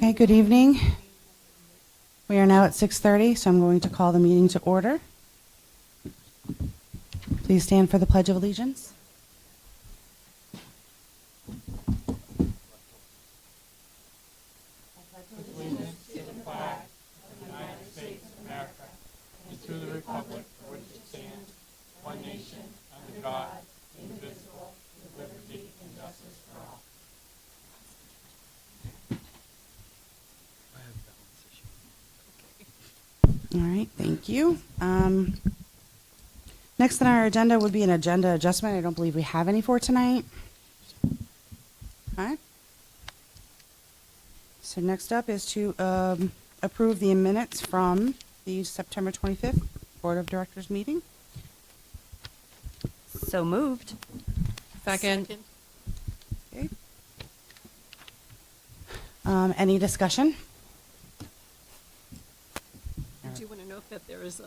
Okay, good evening. We are now at 6:30, so I'm going to call the meeting to order. Please stand for the Pledge of Allegiance. All right, thank you. Next on our agenda would be an agenda adjustment. I don't believe we have any for tonight. All right. So next up is to approve the minutes from the September 25th Board of Directors meeting. So moved. Second. Okay. Any discussion? I do want to note that there is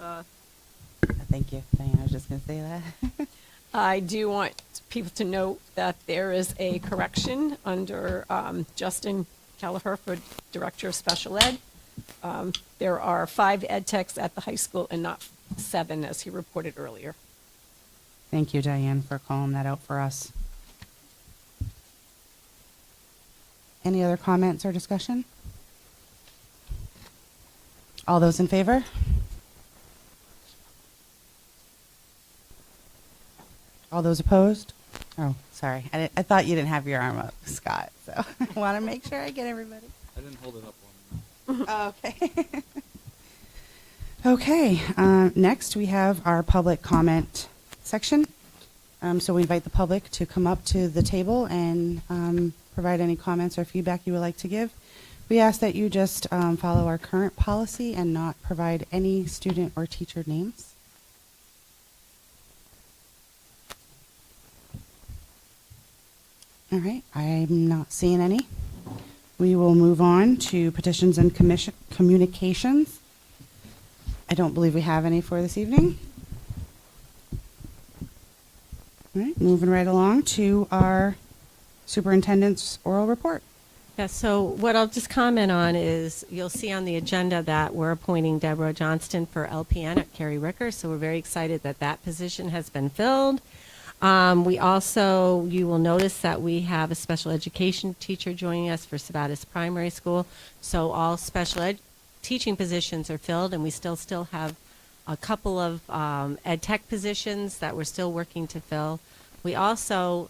Thank you, Diane. I was just going to say that. I do want people to note that there is a correction under Justin Kelleher for Director of Special Ed. There are 5 ed techs at the high school and not 7, as he reported earlier. Thank you, Diane, for calling that out for us. Any other comments or discussion? All those in favor? All those opposed? Oh, sorry. I thought you didn't have your arm up, Scott, so I want to make sure I get everybody. I didn't hold it up long enough. Oh, okay. Okay, next we have our public comment section. So we invite the public to come up to the table and provide any comments or feedback you would like to give. We ask that you just follow our current policy and not provide any student or teacher names. All right, I'm not seeing any. We will move on to petitions and communications. I don't believe we have any for this evening. All right, moving right along to our superintendent's oral report. Yeah, so what I'll just comment on is you'll see on the agenda that we're appointing Deborah Johnston for LPN at Carrie Ricker, so we're very excited that that position has been filled. We also, you will notice that we have a special education teacher joining us for Sabattis Primary School, so all special ed teaching positions are filled, and we still have a couple of ed tech positions that we're still working to fill. We also,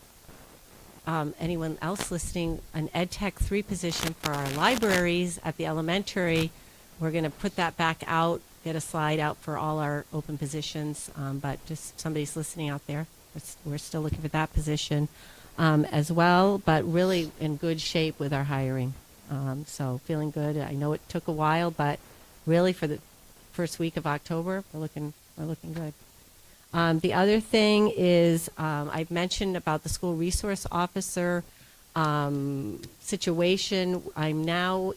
anyone else listening, an ed tech 3 position for our libraries at the elementary. We're going to put that back out, get a slide out for all our open positions, but just somebody's listening out there. We're still looking for that position as well, but really in good shape with our hiring. So feeling good. I know it took a while, but really for the first week of October, we're looking good. The other thing is I've mentioned about the school resource officer situation. I'm now,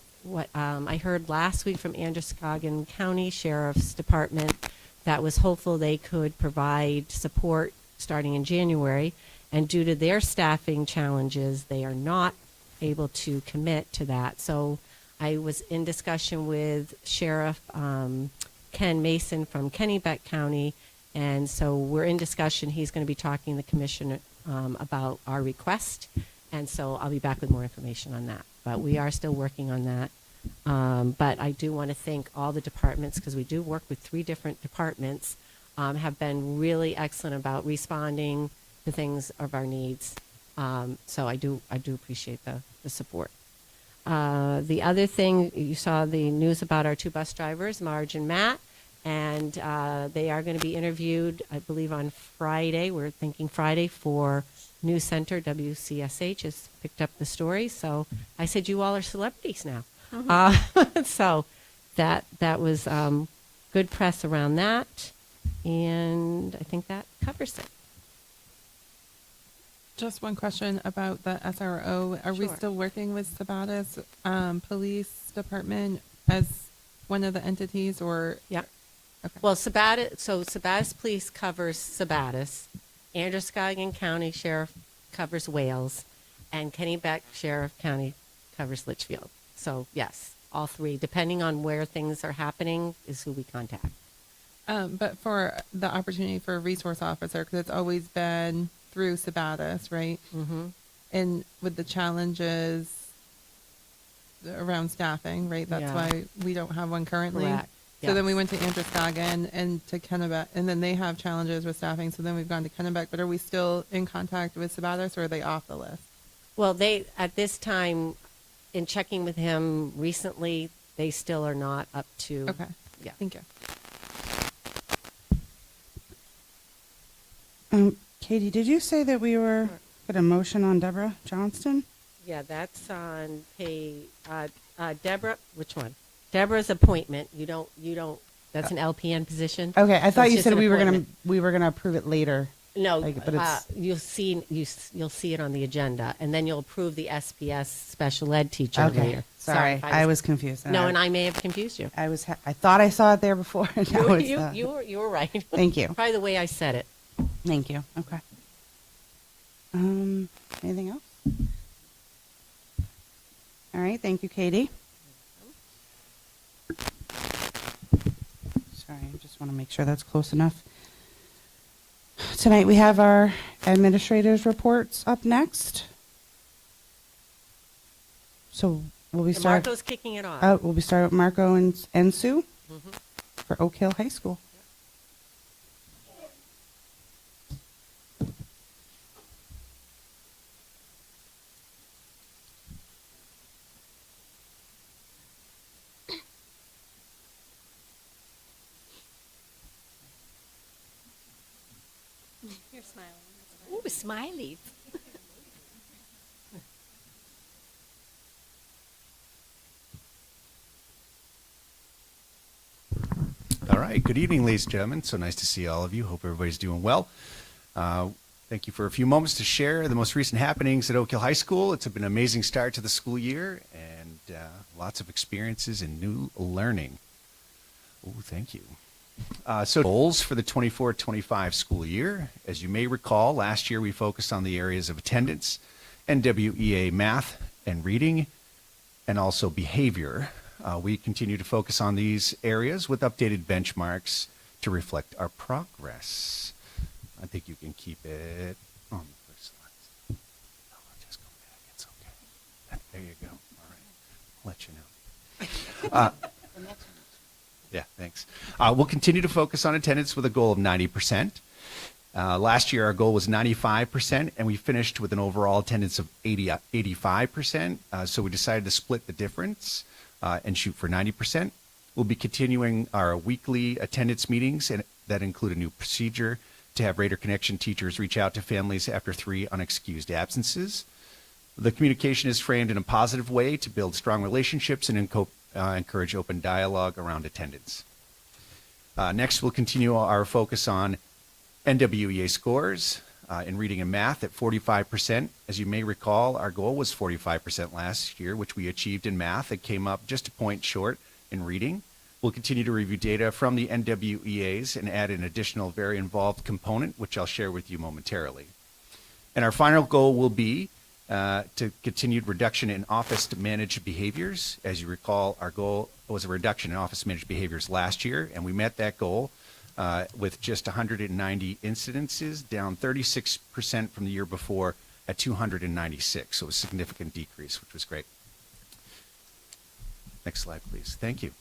I heard last week from Androscoggin County Sheriff's Department that was hopeful they could provide support starting in January, and due to their staffing challenges, they are not able to commit to that. So I was in discussion with Sheriff Ken Mason from Kennebec County, and so we're in discussion. He's going to be talking to the commission about our request, and so I'll be back with more information on that. But we are still working on that. But I do want to thank all the departments, because we do work with 3 different departments, have been really excellent about responding to things of our needs. So I do appreciate the support. The other thing, you saw the news about our 2 bus drivers, Marge and Matt, and they are going to be interviewed, I believe, on Friday. We're thinking Friday for News Center. WCSH has picked up the story. So I said, you all are celebrities now. Mm-hmm. So that was good press around that. And I think that covers it. Just one question about the SRO. Are we Sure. still working with Sabattis Police Department as one of the entities, or? Yeah. Okay. Well, Sabattis Police covers Sabattis. Androscoggin County Sheriff covers Wales. And Kennebec Sheriff County covers Litchfield. So yes, all three, depending on where things are happening, is who we contact. But for the opportunity for a resource officer, because it's always been through Sabatis, right? Mm-hmm. And with the challenges around staffing, right? That's Yeah. why we don't have one currently. Correct. So then we Yes. went to Androscoggin and to Kennebec, and then they have challenges with staffing. So then we've gone to Kennebec. But are we still in contact with Sabatis, or are they off the list? Well, they, at this time, in checking with him recently, they still are not up to. Okay. Yeah. Thank you. Katie, did you say that we were got a motion on Deborah Johnston? Yeah, that's on pay, Deborah, which one? Deborah's appointment, you don't, that's an LPN position? Okay, I So thought it's you just said an we were appointment. gonna approve it later. No, Like, but it's- you'll see it on the agenda, and then you'll approve the SPS special ed teacher Okay, later. sorry, if I was confused. No, and I may have confused you. I thought I saw it there before. And now it's, You were right. Thank you. Probably the way I said it. Thank you. Okay. Anything else? All right. Thank you, Katie. Sorry, I just want to make sure that's close enough. Tonight we have our administrators' reports up next. So will we start? Marco's kicking it off. Will we start with Marco and Sue for Oak Hill High School? You're smiling. Ooh, smileys. All right. Good evening, ladies and gentlemen. So nice to see all of you. Hope everybody's doing well. Thank you for a few moments to share the most recent happenings at Oak Hill High School. It's been an amazing start to the school year and lots of experiences and new learning. Oh, thank you. So goals for the 24-25 school year. As you may recall, last year we focused on the areas of attendance, NWEA math and reading, and also behavior. We continue to focus on these areas with updated benchmarks to reflect our progress. I think you can keep it on the first slide. No, I'll just go back. It's okay. There you go. All right. I'll let you know. Yeah, thanks. We'll continue to focus on attendance with a goal of 90%. Last year, our goal was 95%, and we finished with an overall attendance of 85%. So we decided to split the difference and shoot for 90%. We'll be continuing our weekly attendance meetings, and that include a new procedure to have Raider Connection teachers reach out to families after 3 unexcused absences. The communication is framed in a positive way to build strong relationships and encourage open dialogue around attendance. Next, we'll continue our focus on NWEA scores in reading and math at 45%. As you may recall, our goal was 45% last year, which we achieved in math. It came up just a point short in reading. We'll continue to review data from the NWEAs and add an additional very involved component, which I'll share with you momentarily. And our final goal will be to continued reduction in office managed behaviors. As you recall, our goal was a reduction in office managed behaviors last year, and we met that goal with just 190 incidences, down 36% from the year before at 296. So a significant decrease, which was great. Next slide, please. Thank you.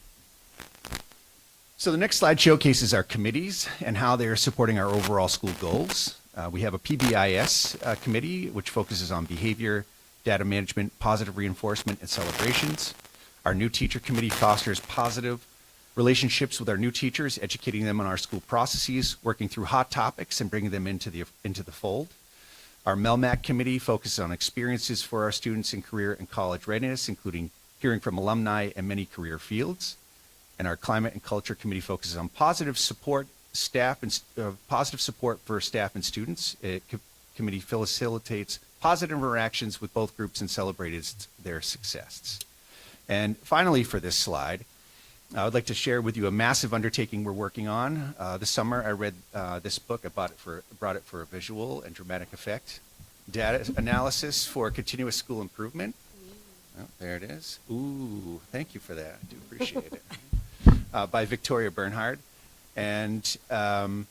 So the next slide showcases our committees and how they are supporting our overall school goals. We have a PBIS committee, which focuses on behavior, data management, positive reinforcement, and celebrations. Our new teacher committee fosters positive relationships with our new teachers, educating them on our school processes, working through hot topics, and bringing them into the fold. Our MELMAC committee focuses on experiences for our students in career and college readiness, including hearing from alumni and many career fields. And our climate and culture committee focuses on positive support for staff and students. Committee facilitates positive interactions with both groups and celebrates their success. And finally, for this slide, I would like to share with you a massive undertaking we're working on. This summer, I read this book. I brought it for a visual and dramatic effect. Data analysis for continuous school improvement. Oh, there it is. Ooh, thank you for that. I do appreciate it. By Victoria Bernhard. And let's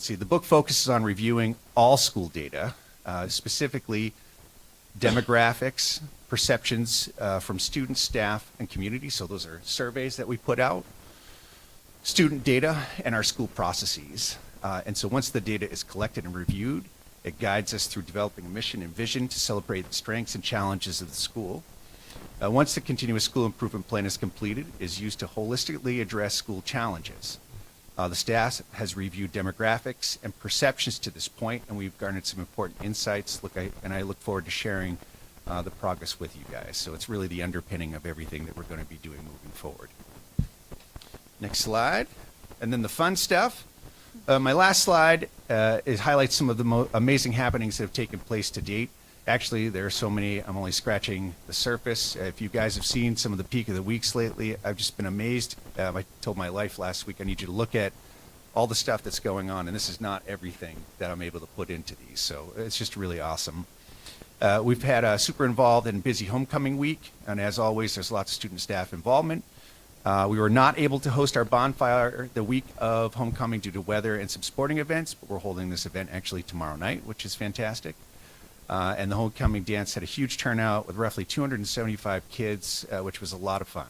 see, the book focuses on reviewing all school data, specifically demographics, perceptions from students, staff, and community. So those are surveys that we put out, student data, and our school processes. And so once the data is collected and reviewed, it guides us through developing a mission and vision to celebrate the strengths and challenges of the school. Once the continuous school improvement plan is completed, it is used to holistically address school challenges. The staff has reviewed demographics and perceptions to this point, and we've garnered some important insights. And I look forward to sharing the progress with you guys. So it's really the underpinning of everything that we're going to be doing moving forward. Next slide. And then the fun stuff. My last slide highlights some of the amazing happenings that have taken place to date. Actually, there are so many, I'm only scratching the surface. If you guys have seen some of the peak of the weeks lately, I've just been amazed. I told my wife last week, I need you to look at all the stuff that's going on, and this is not everything that I'm able to put into these, so it's just really awesome. We've had a super involved and busy homecoming week, and as always, there's lots of student staff involvement. We were not able to host our bonfire the week of homecoming due to weather and some sporting events, but we're holding this event actually tomorrow night, which is fantastic. And the homecoming dance had a huge turnout with roughly 275 kids, which was a lot of fun.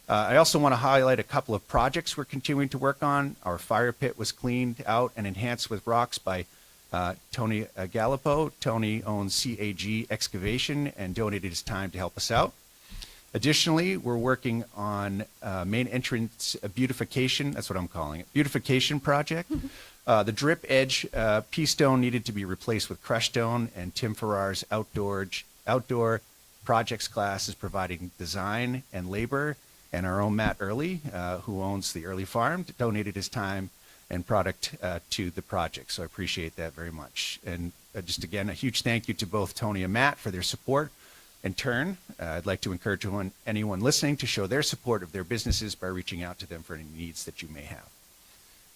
I also want to highlight a couple of projects we're continuing to work on. Our fire pit was cleaned out and enhanced with rocks by Tony Gallipo. Tony owns CAG Excavation and donated his time to help us out. Additionally, we're working on main entrance beautification, that's what I'm calling it, beautification project. The drip edge pea stone needed to be replaced with crushed stone, and Tim Farrar's outdoor projects class is providing design and labor, and our own Matt Early, who owns the Early Farm, donated his time and product to the project. So I appreciate that very much. And just again, a huge thank you to both Tony and Matt for their support. In turn, I'd like to encourage anyone listening to show their support of their businesses by reaching out to them for any needs that you may have.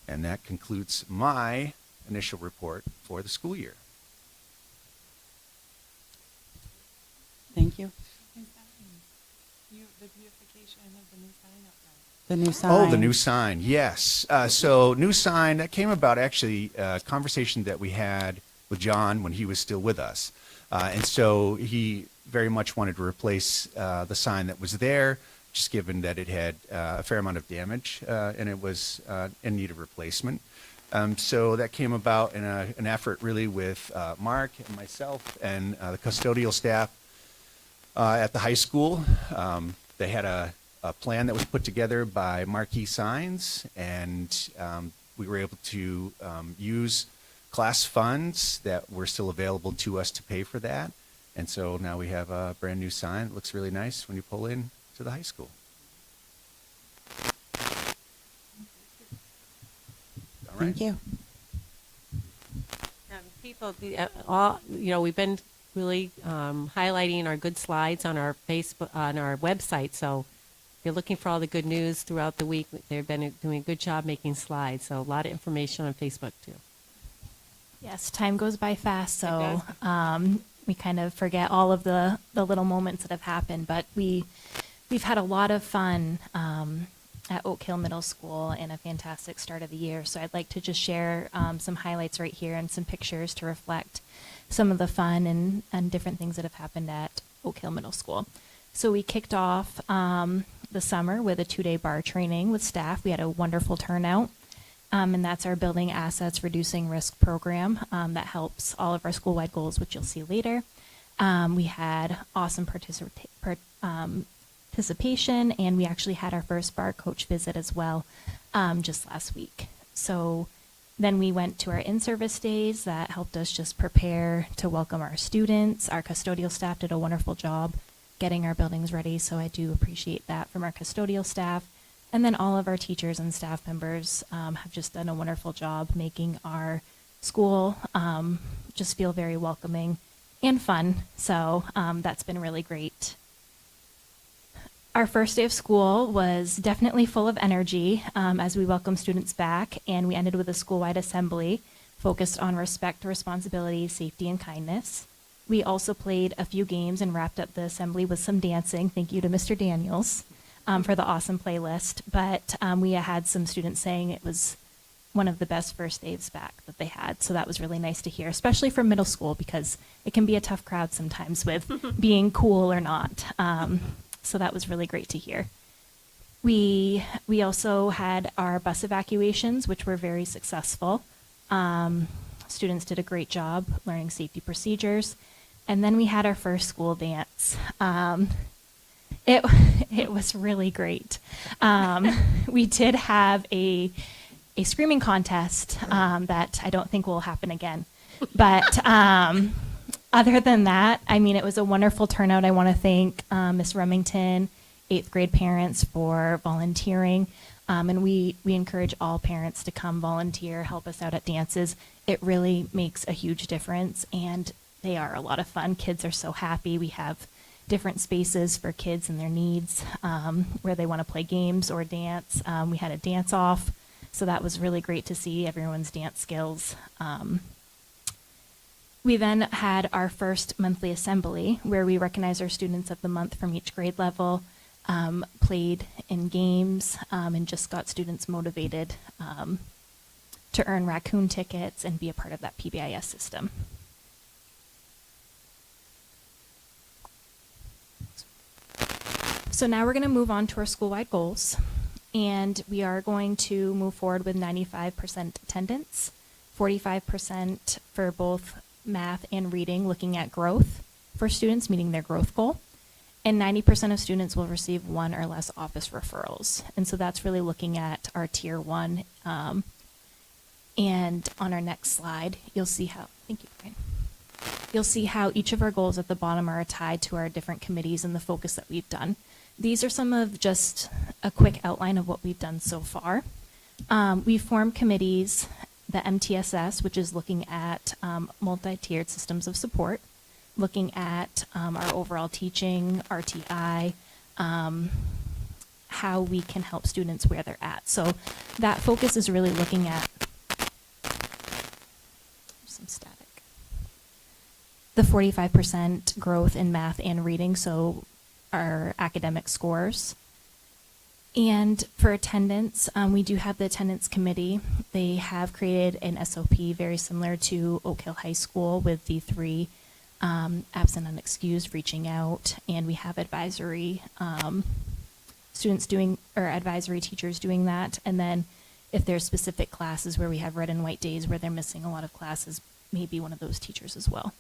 And that concludes my initial report for the school year. Thank you. The beautification of the new sign up front. The new sign. Oh, the new sign, yes. So new sign, that came about actually a conversation that we had with John when he was still with us. And so he very much wanted to replace the sign that was there, just given that it had a fair amount of damage and it was in need of replacement. So that came about in an effort really with Mark and myself and the custodial staff at the high school. They had a plan that was put together by Marquee Signs, and we were able to use class funds that were still available to us to pay for that. And so now we have a brand new sign. It looks really nice when you pull in to the high school. All right. Thank you. People, we've been really highlighting our good slides on our Facebook, on our website. So if you're looking for all the good news throughout the week, they've been doing a good job making slides. So a lot of information on Facebook too. Yes, time goes by fast, so we kind of forget all of the little moments that have happened. But we've had a lot of fun at Oak Hill Middle School and a fantastic start of the year. So I'd like to just share some highlights right here and some pictures to reflect some of the fun and different things that have happened at Oak Hill Middle School. So we kicked off the summer with a 2-day bar training with staff. We had a wonderful turnout. And that's our Building Assets Reducing Risk program that helps all of our school-wide goals, which you'll see later. We had awesome participation, and we actually had our first bar coach visit as well just last week. So then we went to our in-service days that helped us just prepare to welcome our students. Our custodial staff did a wonderful job getting our buildings ready, so I do appreciate that from our custodial staff. And then all of our teachers and staff members have just done a wonderful job making our school just feel very welcoming and fun. So that's been really great. Our first day of school was definitely full of energy as we welcomed students back, and we ended with a school-wide assembly focused on respect, responsibility, safety, and kindness. We also played a few games and wrapped up the assembly with some dancing. Thank you to Mr. Daniels for the awesome playlist. But we had some students saying it was one of the best first days back that they had. So that was really nice to hear, especially for middle school, because it can be a tough crowd sometimes with being cool or not. So that was really great to hear. We also had our bus evacuations, which were very successful. Students did a great job learning safety procedures. And then we had our first school dance. It was really great. We did have a screaming contest that I don't think will happen again. But other than that, I mean, it was a wonderful turnout. I want to thank Ms. Remington, 8th grade parents for volunteering. And we encourage all parents to come volunteer, help us out at dances. It really makes a huge difference, and they are a lot of fun. Kids are so happy. We have different spaces for kids and their needs, where they want to play games or dance. We had a dance off, so that was really great to see everyone's dance skills. We then had our first monthly assembly, where we recognize our students of the month from each grade level, played in games, and just got students motivated to earn raccoon tickets and be a part of that PBIS system. So now we're going to move on to our school-wide goals, and we are going to move forward with 95% attendance, 45% for both math and reading, looking at growth for students, meeting their growth goal, and 90% of students will receive 1 or less office referrals. And so that's really looking at our tier 1. And on our next slide, you'll see how, thank you, Brian. You'll see how each of our goals at the bottom are tied to our different committees and the focus that we've done. These are some of just a quick outline of what we've done so far. We formed committees, the MTSS, which is looking at multi-tiered systems of support, looking at our overall teaching, RTI, how we can help students where they're at. So that focus is really looking at some static. The 45% growth in math and reading, so our academic scores. And for attendance, we do have the attendance committee. They have created an SOP very similar to Oak Hill High School with the 3 absent unexcused, reaching out, and we have advisory students doing, or advisory teachers doing that. And then if there's specific classes where we have red and white days where they're missing a lot of classes, maybe one of those teachers as well.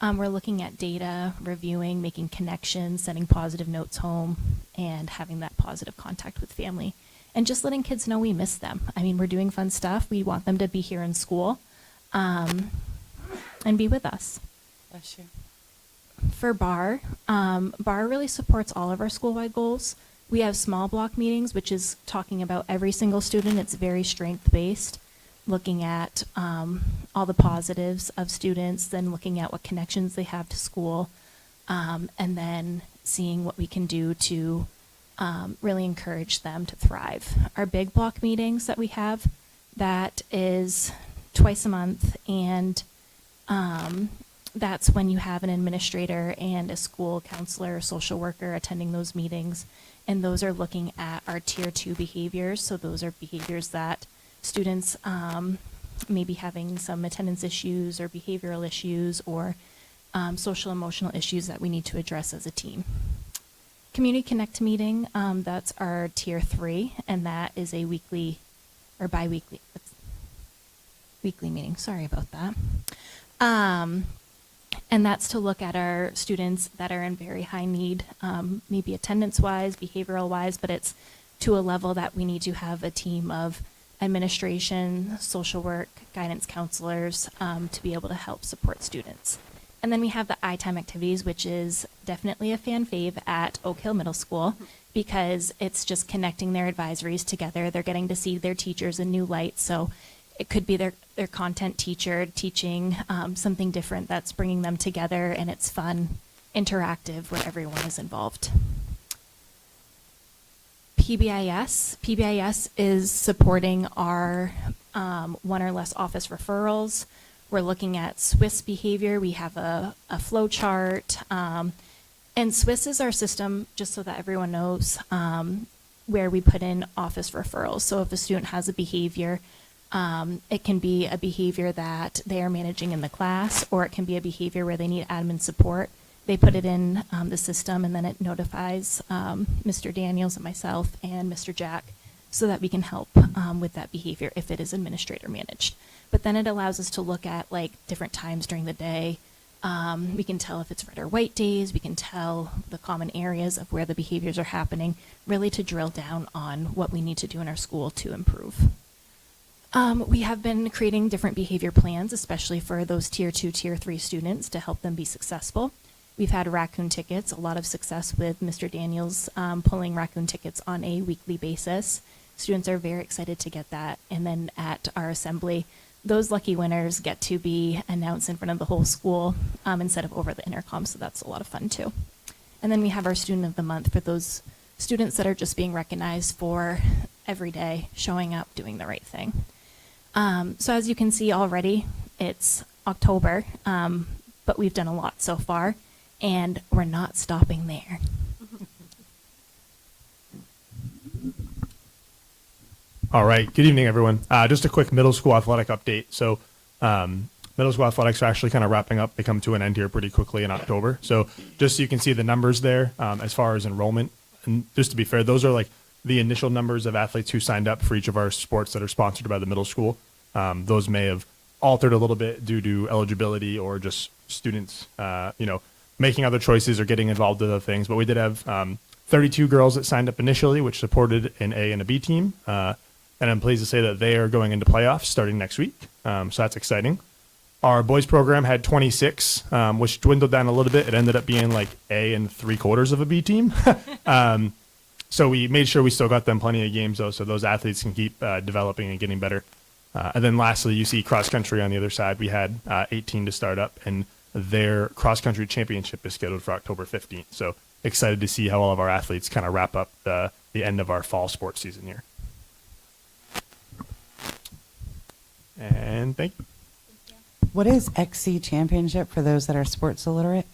We're looking at data, reviewing, making connections, sending positive notes home, and having that positive contact with family. And just letting kids know we miss them. I mean, we're doing fun stuff. We want them to be here in school and be with us. Bless you. For BAR, BAR really supports all of our school-wide goals. We have small block meetings, which is talking about every single student. It's very strength-based, looking at all the positives of students, then looking at what connections they have to school, and then seeing what we can do to really encourage them to thrive. Our big block meetings that we have, that is twice a month, and that's when you have an administrator and a school counselor or social worker attending those meetings, and those are looking at our tier 2 behaviors. So those are behaviors that students may be having some attendance issues or behavioral issues or social emotional issues that we need to address as a team. Community Connect meeting, that's our tier 3, and that is a weekly or bi-weekly, weekly meeting. Sorry about that. And that's to look at our students that are in very high need, maybe attendance-wise, behavioral-wise, but it's to a level that we need to have a team of administration, social work, guidance counselors to be able to help support students. And then we have the iTime activities, which is definitely a fan fave at Oak Hill Middle School because it's just connecting their advisories together. They're getting to see their teachers in new light. So it could be their content teacher teaching something different that's bringing them together, and it's fun, interactive, where everyone is involved. PBIS is supporting our 1 or less office referrals. We're looking at Swiss behavior. We have a flow chart. And Swiss is our system, just so that everyone knows, where we put in office referrals. So if a student has a behavior, it can be a behavior that they are managing in the class, or it can be a behavior where they need admin support. They put it in the system, and then it notifies Mr. Daniels and myself and Mr. Jack, so that we can help with that behavior if it is administrator managed. But then it allows us to look at like different times during the day. We can tell if it's red or white days. We can tell the common areas of where the behaviors are happening, really to drill down on what we need to do in our school to improve. We have been creating different behavior plans, especially for those tier 2, tier 3 students, to help them be successful. We've had raccoon tickets, a lot of success with Mr. Daniels pulling raccoon tickets on a weekly basis. Students are very excited to get that. And then at our assembly, those lucky winners get to be announced in front of the whole school instead of over the intercom, so that's a lot of fun too. And then we have our Student of the Month for those students that are just being recognized for every day showing up, doing the right thing. So as you can see already, it's October, but we've done a lot so far, and we're not stopping there. All right. Good evening, everyone. Just a quick middle school athletic update. So middle school athletics are actually kind of wrapping up. They come to an end here pretty quickly in October. So just so you can see the numbers there as far as enrollment. And just to be fair, those are like the initial numbers of athletes who signed up for each of our sports that are sponsored by the middle school. Those may have altered a little bit due to eligibility or just students, making other choices or getting involved with other things. But we did have 32 girls that signed up initially, which supported an A and a B team. And I'm pleased to say that they are going into playoffs starting next week. So that's exciting. Our boys program had 26, which dwindled down a little bit. It ended up being like A and 3/4 of a B team. So we made sure we still got them plenty of games, though, so those athletes can keep developing and getting better. And then lastly, you see cross country on the other side. We had 18 to start up, and their cross country championship is scheduled for October 15th. So excited to see how all of our athletes kind of wrap up the end of our fall sports season here. And thank you. What is XC Championship for those that are sports illiterate?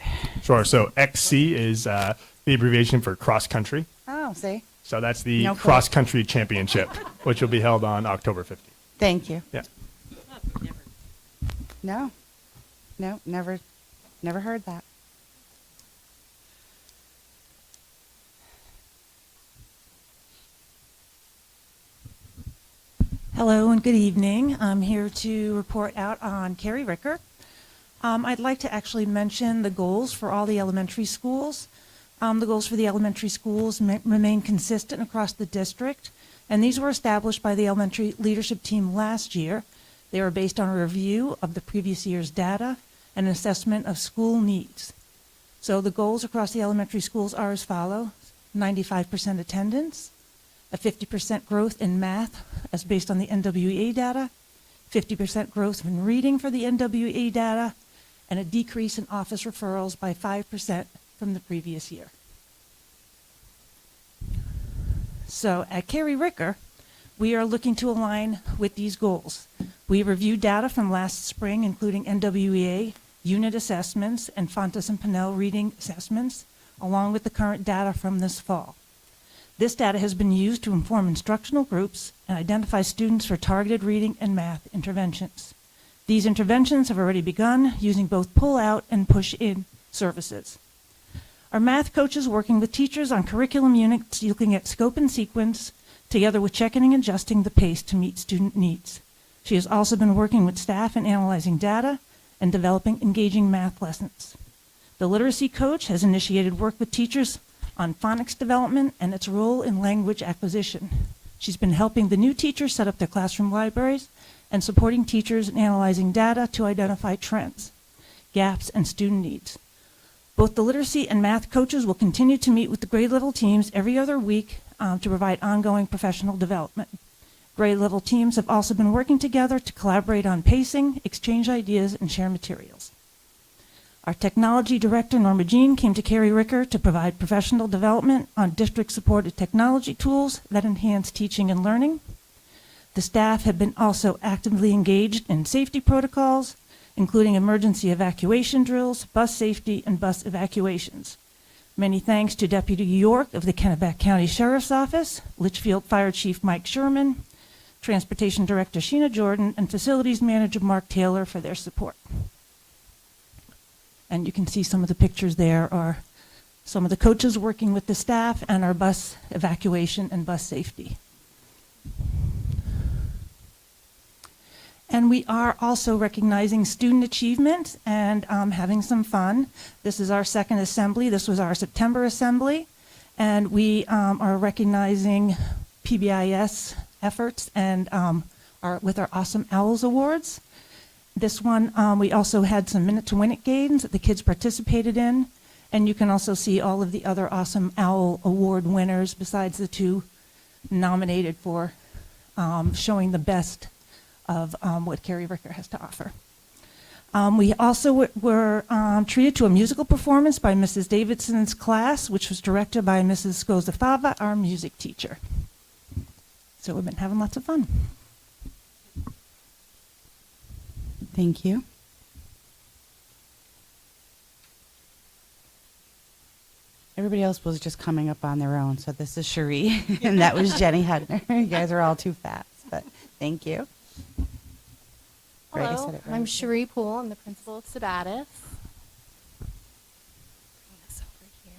Sure. So XC is the abbreviation for cross country. Oh, see? So that's the No clue. cross country championship, which will be held on October 15th. Thank you. Yeah. No, never heard that. Hello and good evening. I'm here to report out on Carrie Ricker. I'd like to actually mention the goals for all the elementary schools. The goals for the elementary schools remain consistent across the district, and these were established by the elementary leadership team last year. They were based on a review of the previous year's data and an assessment of school needs. So the goals across the elementary schools are as follows: 95% attendance, a 50% growth in math as based on the NWEA data, 50% growth in reading for the NWEA data, and a decrease in office referrals by 5% from the previous year. So at Carrie Ricker, we are looking to align with these goals. We reviewed data from last spring, including NWEA unit assessments and Fontes and Pinnell reading assessments, along with the current data from this fall. This data has been used to inform instructional groups and identify students for targeted reading and math interventions. These interventions have already begun using both pull-out and push-in services. Our math coach is working with teachers on curriculum units looking at scope and sequence, together with checking and adjusting the pace to meet student needs. She has also been working with staff in analyzing data and developing engaging math lessons. The literacy coach has initiated work with teachers on phonics development and its role in language acquisition. She's been helping the new teachers set up their classroom libraries and supporting teachers in analyzing data to identify trends, gaps, and student needs. Both the literacy and math coaches will continue to meet with the grade level teams every other week to provide ongoing professional development. Grade level teams have also been working together to collaborate on pacing, exchange ideas, and share materials. Our technology director, Norma Jean, came to Carrie Ricker to provide professional development on district-supported technology tools that enhance teaching and learning. The staff have been also actively engaged in safety protocols, including emergency evacuation drills, bus safety, and bus evacuations. Many thanks to Deputy York of the Kennebec County Sheriff's Office, Litchfield Fire Chief Mike Sherman, Transportation Director Sheena Jordan, and Facilities Manager Mark Taylor for their support. And you can see some of the pictures there are some of the coaches working with the staff and our bus evacuation and bus safety. And we are also recognizing student achievement and having some fun. This is our second assembly. This was our September assembly. And we are recognizing PBIS efforts and with our Awesome Owls Awards. This one, we also had some Minute to Win It games that the kids participated in. And you can also see all of the other Awesome Owl Award winners besides the two nominated for showing the best of what Carrie Ricker has to offer. We also were treated to a musical performance by Mrs. Davidson's class, which was directed by Mrs. Skozafava, our music teacher. So we've been having lots of fun. Thank you. Everybody else was just coming up on their own, so this is Cherie, and that was Jenny Hudner. You guys are all too fast, but thank you. Right, I Hello, said it right. I'm Cherie Poole. I'm the principal of Sabatis. Bring this over here.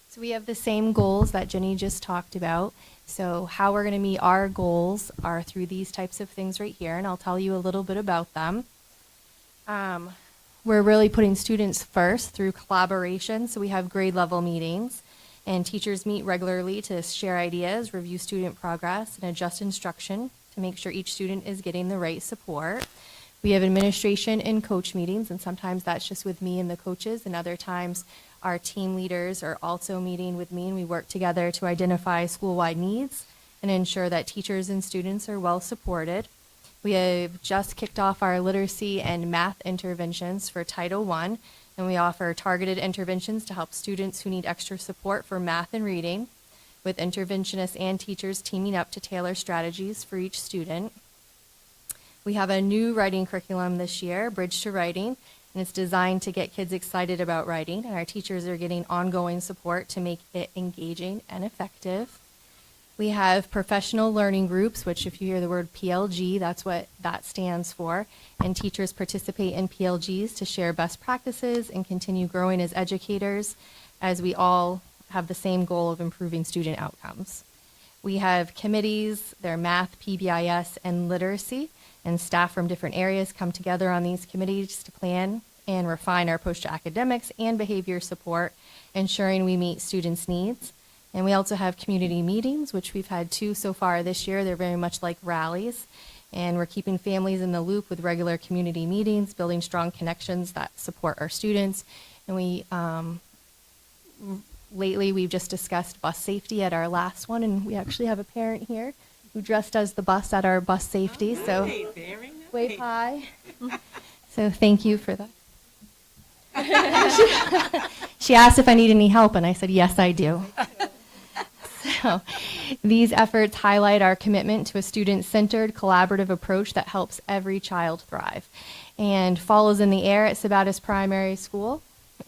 So we have the same goals that Jenny just talked about. So how we're going to meet our goals are through these types of things right here, and I'll tell you a little bit about them. We're really putting students first through collaboration. So we have grade level meetings, and teachers meet regularly to share ideas, review student progress, and adjust instruction to make sure each student is getting the right support. We have administration and coach meetings, and sometimes that's just with me and the coaches, and other times our team leaders are also meeting with me, and we work together to identify school-wide needs and ensure that teachers and students are well supported. We have just kicked off our literacy and math interventions for Title I, and we offer targeted interventions to help students who need extra support for math and reading, with interventionists and teachers teaming up to tailor strategies for each student. We have a new writing curriculum this year, Bridge to Writing, and it's designed to get kids excited about writing, and our teachers are getting ongoing support to make it engaging and effective. We have professional learning groups, which if you hear the word PLG, that's what that stands for, and teachers participate in PLGs to share best practices and continue growing as educators, as we all have the same goal of improving student outcomes. We have committees, they're math, PBIS, and literacy, and staff from different areas come together on these committees to plan and refine our approach to academics and behavior support, ensuring we meet students' needs. And we also have community meetings, which we've had 2 so far this year. They're very much like rallies. And we're keeping families in the loop with regular community meetings, building strong connections that support our students. And we, lately, we've just discussed bus safety at our last one, and we actually have a parent here who dressed as the bus at our bus safety. So wave hi. So thank you for that. She asked if I need any help, and I said, yes, I do. So these efforts highlight our commitment to a student-centered, collaborative approach that helps every child thrive. And fall is in the air at Sabatis Primary School.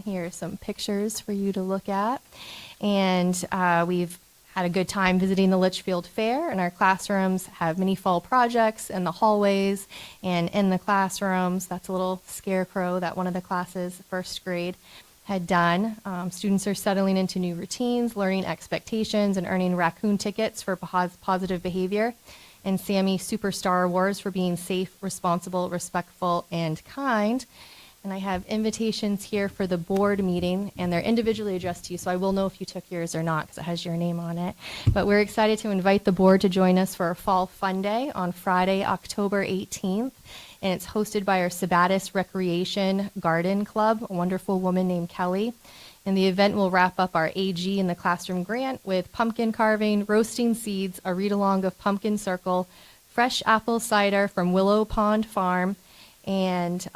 Here are some pictures for you to look at. And we've had a good time visiting the Litchfield Fair, and our classrooms have many fall projects in the hallways and in the classrooms. That's a little scarecrow that one of the classes, first grade, had done. Students are settling into new routines, learning expectations, and earning raccoon tickets for positive behavior, and Sammy Superstar Awards for being safe, responsible, respectful, and kind. And I have invitations here for the board meeting, and they're individually addressed to you, so I will know if you took yours or not because it has your name on it. But we're excited to invite the board to join us for a Fall Fun Day on Friday, October 18th. And it's hosted by our Sabatis Recreation Garden Club, a wonderful woman named Kelly. And the event will wrap up our AG in the Classroom grant with pumpkin carving, roasting seeds, a read-along of Pumpkin Circle, fresh apple cider from Willow Pond Farm, and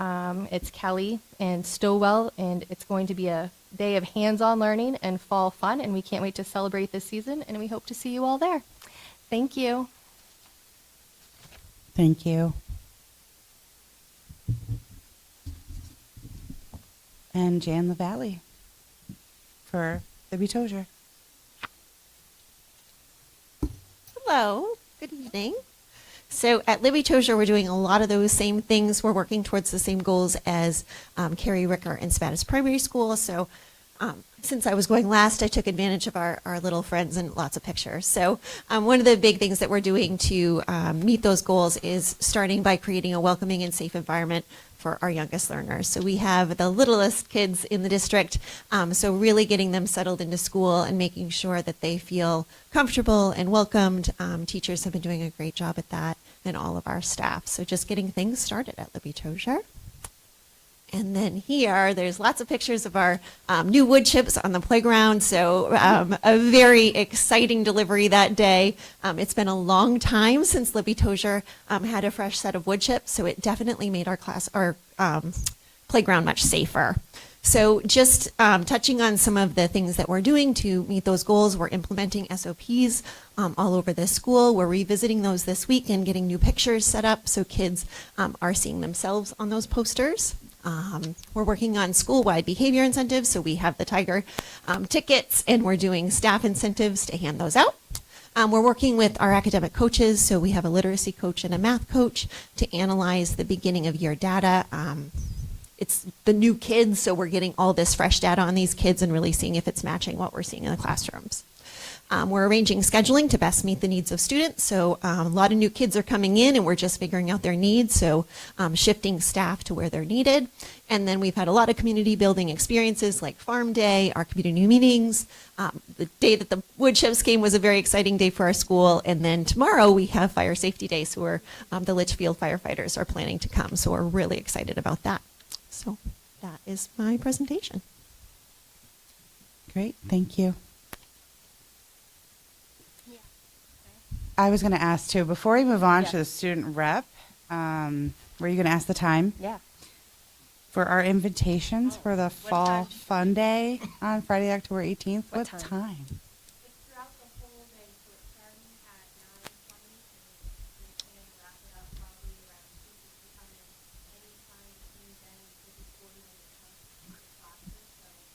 it's Kelly and Stowell, and it's going to be a day of hands-on learning and fall fun, and we can't wait to celebrate this season, and we hope to see you all there. Thank you. Thank you. and Jan LaValle for Libby Tozier. Hello, good evening. So at Libby Tozier, we're doing a lot of those same things. We're working towards the same goals as Carrie Ricker and Spadis Primary School. So since I was going last, I took advantage of our little friends and lots of pictures. So one of the big things that we're doing to meet those goals is starting by creating a welcoming and safe environment for our youngest learners. So we have the littlest kids in the district, so really getting them settled into school and making sure that they feel comfortable and welcomed. Teachers have been doing a great job at that, and all of our staff. So just getting things started at Libby Tozier. And then here, there's lots of pictures of our new wood chips on the playground. So a very exciting delivery that day. It's been a long time since Libby Tozier had a fresh set of wood chips, so it definitely made our playground much safer. So just touching on some of the things that we're doing to meet those goals, we're implementing SOPs all over the school. We're revisiting those this week and getting new pictures set up so kids are seeing themselves on those posters. We're working on school-wide behavior incentives, so we have the Tiger tickets, and we're doing staff incentives to hand those out. We're working with our academic coaches, so we have a literacy coach and a math coach to analyze the beginning of year data. It's the new kids, so we're getting all this fresh data on these kids and really seeing if it's matching what we're seeing in the classrooms. We're arranging scheduling to best meet the needs of students. So a lot of new kids are coming in and we're just figuring out their needs. So shifting staff to where they're needed. And then we've had a lot of community building experiences like Farm Day, our community meetings. The day that the wood chips came was a very exciting day for our school. And then tomorrow we have Fire Safety Day. So the Litchfield firefighters are planning to come. So we're really excited about that. So that is my presentation. Great, thank you. I was going to ask too, before we move on to the student rep, were you going to ask the time? Yeah. For our invitations for the Fall Fun Day on Friday, October 18th, what time? It's throughout the whole day, so it's starting at 9:20 and we plan to wrap it up probably around 2:00. You come in anytime between then and maybe 40 minutes from the classes, so we'll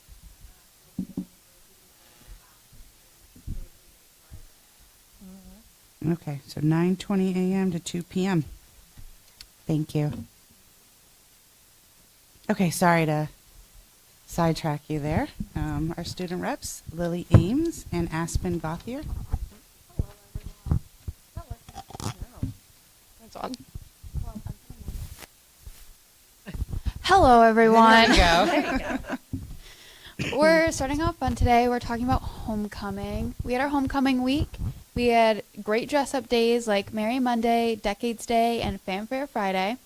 Okay, so 9:20 a.m. to 2 p.m. Thank you. Okay, sorry to sidetrack you there. Our student reps, Lily Ames and Aspen Gauthier. That's on. Hello, everyone. There you go. We're starting off fun today. We're talking about homecoming. We had our homecoming week. We had great dress-up days like Merry Monday, Decades Day, and Fanfare Friday.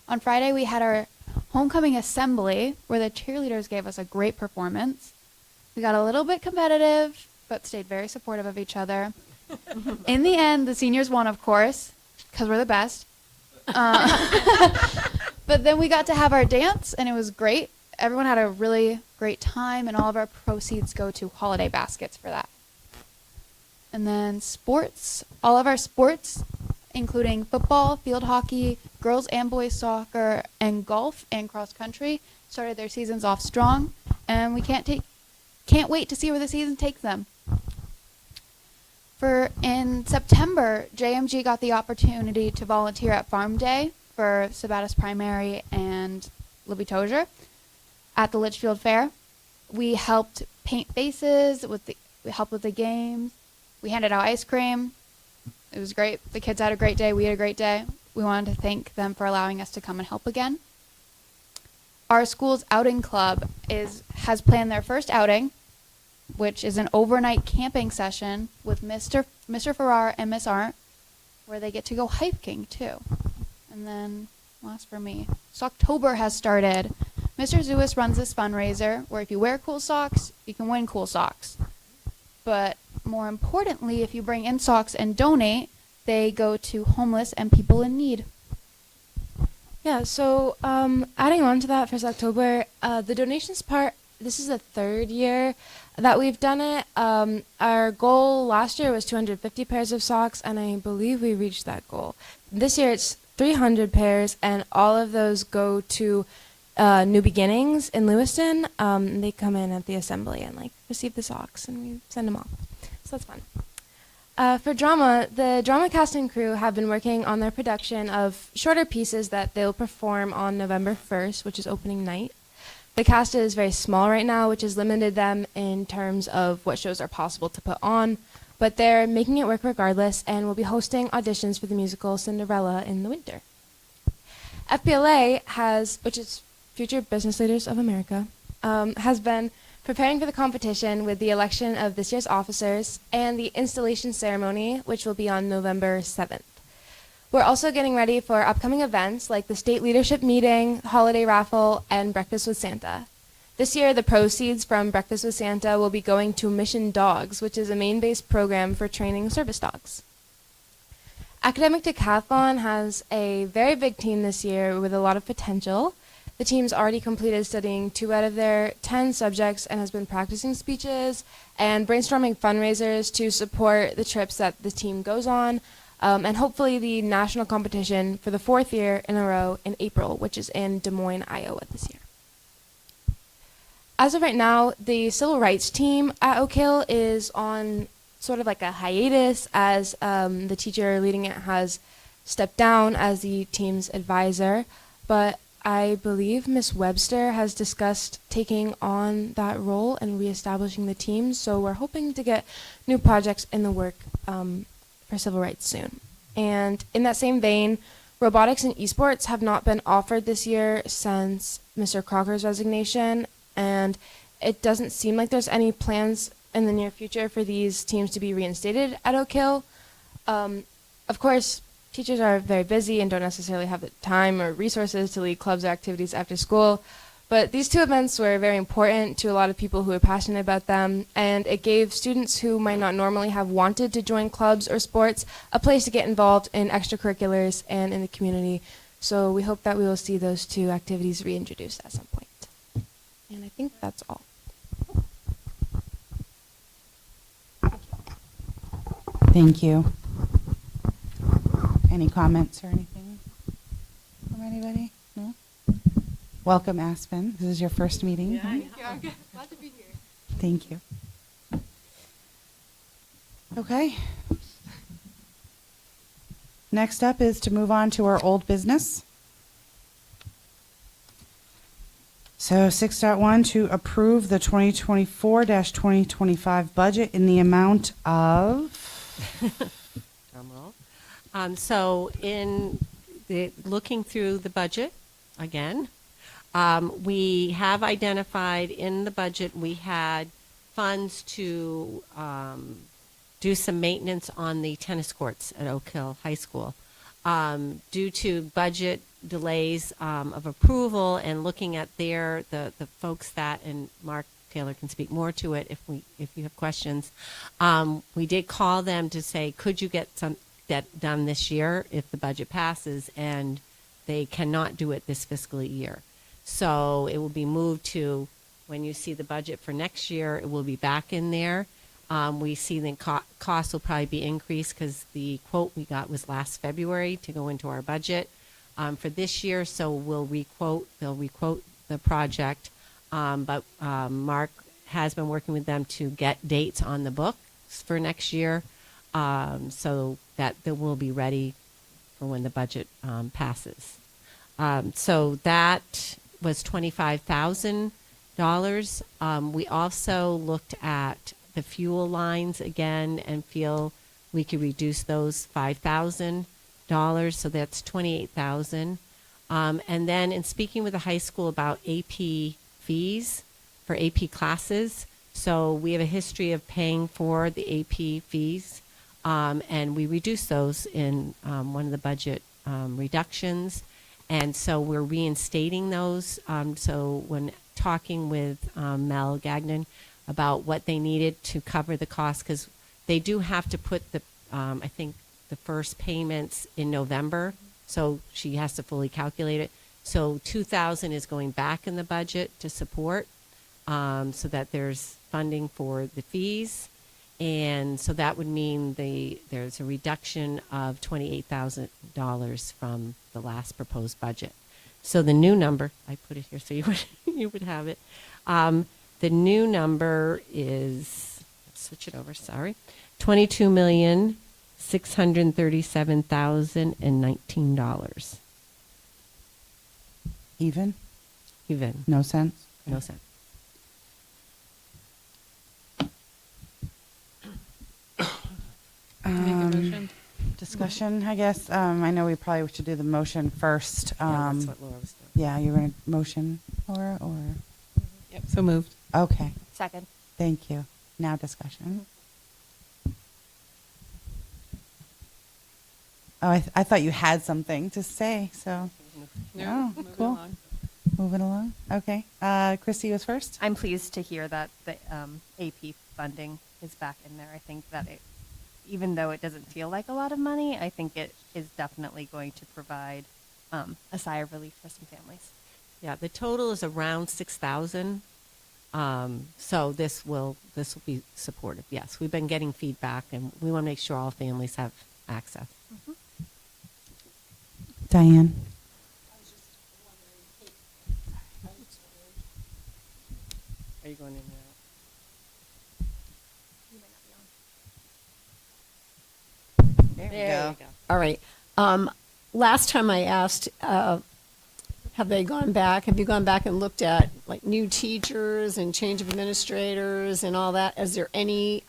On Friday, we had our homecoming assembly where the cheerleaders gave us a great performance. We got a little bit competitive, but stayed very supportive of each other. In the end, the seniors won, of course, because we're the best. But then we got to have our dance, and it was great. Everyone had a really great time, and all of our proceeds go to holiday baskets for that. And then sports, all of our sports, including football, field hockey, girls and boys soccer, and golf and cross country, started their seasons off strong, and we can't wait to see where the season takes them. In September, JMG got the opportunity to volunteer at Farm Day for Sabattis Primary and Libby Tozier at the Litchfield Fair. We helped paint faces, we helped with the games. We handed out ice cream. It was great. The kids had a great day. We had a great day. We wanted to thank them for allowing us to come and help again. Our school's outing club has planned their first outing, which is an overnight camping session with Mr. Farrar and Miss Arndt, where they get to go hiking too. And then last for me, so October has started. Mr. Zewis runs this fundraiser where if you wear cool socks, you can win cool socks. But more importantly, if you bring in socks and donate, they go to homeless and people in need. Yeah, so adding on to that, first October, the donations part, this is the third year that we've done it. Our goal last year was 250 pairs of socks, and I believe we reached that goal. This year it's 300 pairs, and all of those go to New Beginnings in Lewiston. They come in at the assembly and like receive the socks, and we send them off. So that's fun. For drama, the drama cast and crew have been working on their production of shorter pieces that they'll perform on November 1st, which is opening night. The cast is very small right now, which has limited them in terms of what shows are possible to put on, but they're making it work regardless and will be hosting auditions for the musical Cinderella in the winter. FBLA has, which is Future Business Leaders of America, has been preparing for the competition with the election of this year's officers and the installation ceremony, which will be on November 7th. We're also getting ready for upcoming events like the state leadership meeting, holiday raffle, and Breakfast with Santa. This year, the proceeds from Breakfast with Santa will be going to Mission Dogs, which is a Maine-based program for training service dogs. Academic Decathlon has a very big team this year with a lot of potential. The team's already completed studying 2 out of their 10 subjects and has been practicing speeches and brainstorming fundraisers to support the trips that the team goes on, and hopefully the national competition for the 4th year in a row in April, which is in Des Moines, Iowa this year. As of right now, the civil rights team at Oak Hill is on sort of like a hiatus as the teacher leading it has stepped down as the team's advisor, but I believe Miss Webster has discussed taking on that role and reestablishing the team, so we're hoping to get new projects in the work for civil rights soon. And in that same vein, robotics and esports have not been offered this year since Mr. Crocker's resignation, and it doesn't seem like there's any plans in the near future for these teams to be reinstated at Oak Hill. Of course, teachers are very busy and don't necessarily have the time or resources to lead clubs or activities after school, but these 2 events were very important to a lot of people who are passionate about them, and it gave students who might not normally have wanted to join clubs or sports a place to get involved in extracurriculars and in the community. So we hope that we will see those 2 activities reintroduced at some point. And I think that's all. Thank you. Any comments or anything from anybody? No? Welcome, Aspen. This is your first meeting. I'm glad to be here. Thank you. Okay. Next up is to move on to our old business. So 6.1, to approve the 2024-2025 budget in the amount of... Drum roll. So in looking through the budget again, we have identified in the budget we had funds to do some maintenance on the tennis courts at Oak Hill High School. Due to budget delays of approval and looking at the folks that, and Mark Taylor can speak more to it if you have questions. We did call them to say, could you get that done this year if the budget passes, and they cannot do it this fiscal year. So it will be moved to, when you see the budget for next year, it will be back in there. We see the cost will probably be increased because the quote we got was last February to go into our budget for this year. So they'll requote the project. But Mark has been working with them to get dates on the books for next year, so that they will be ready for when the budget passes. So that was $25,000. We also looked at the fuel lines again and feel we could reduce those $5,000. So that's $28,000. And then in speaking with the high school about AP fees for AP classes, so we have a history of paying for the AP fees, and we reduced those in one of the budget reductions, and so we're reinstating those. So when talking with Mel Gagnon about what they needed to cover the cost, because they do have to put the I think the first payments in November, so she has to fully calculate it. So $2,000 is going back in the budget to support, so that there's funding for the fees, and so that would mean there's a reduction of $28,000 from the last proposed budget. So the new number, I put it here so you would, you would have it. The new number is, switch it over, sorry, $22,637,019. Even? Even, No sense? no sense. Make a motion. Discussion, I guess. I know we probably should do the motion first. Yeah, that's what Laura was doing. Yeah, you're going to motion, Laura, or? Yep. So moved. Okay, Second. thank you. Now discussion. Oh, I thought you had something to say, so. No, Oh, moving cool. along. Moving along. Okay. Christy was first. I'm pleased to hear that the AP funding is back in there. I think that even though it doesn't feel like a lot of money, I think it is definitely going to provide a sigh of relief for some families. Yeah, the total is around 6,000. So this will be supportive. Yes, we've been getting feedback, and we want to make sure all families have access. Diane. Are you going in now? There you go. All right. Last time I asked, have you gone back and looked at like new teachers and change of administrators and all that? Is there any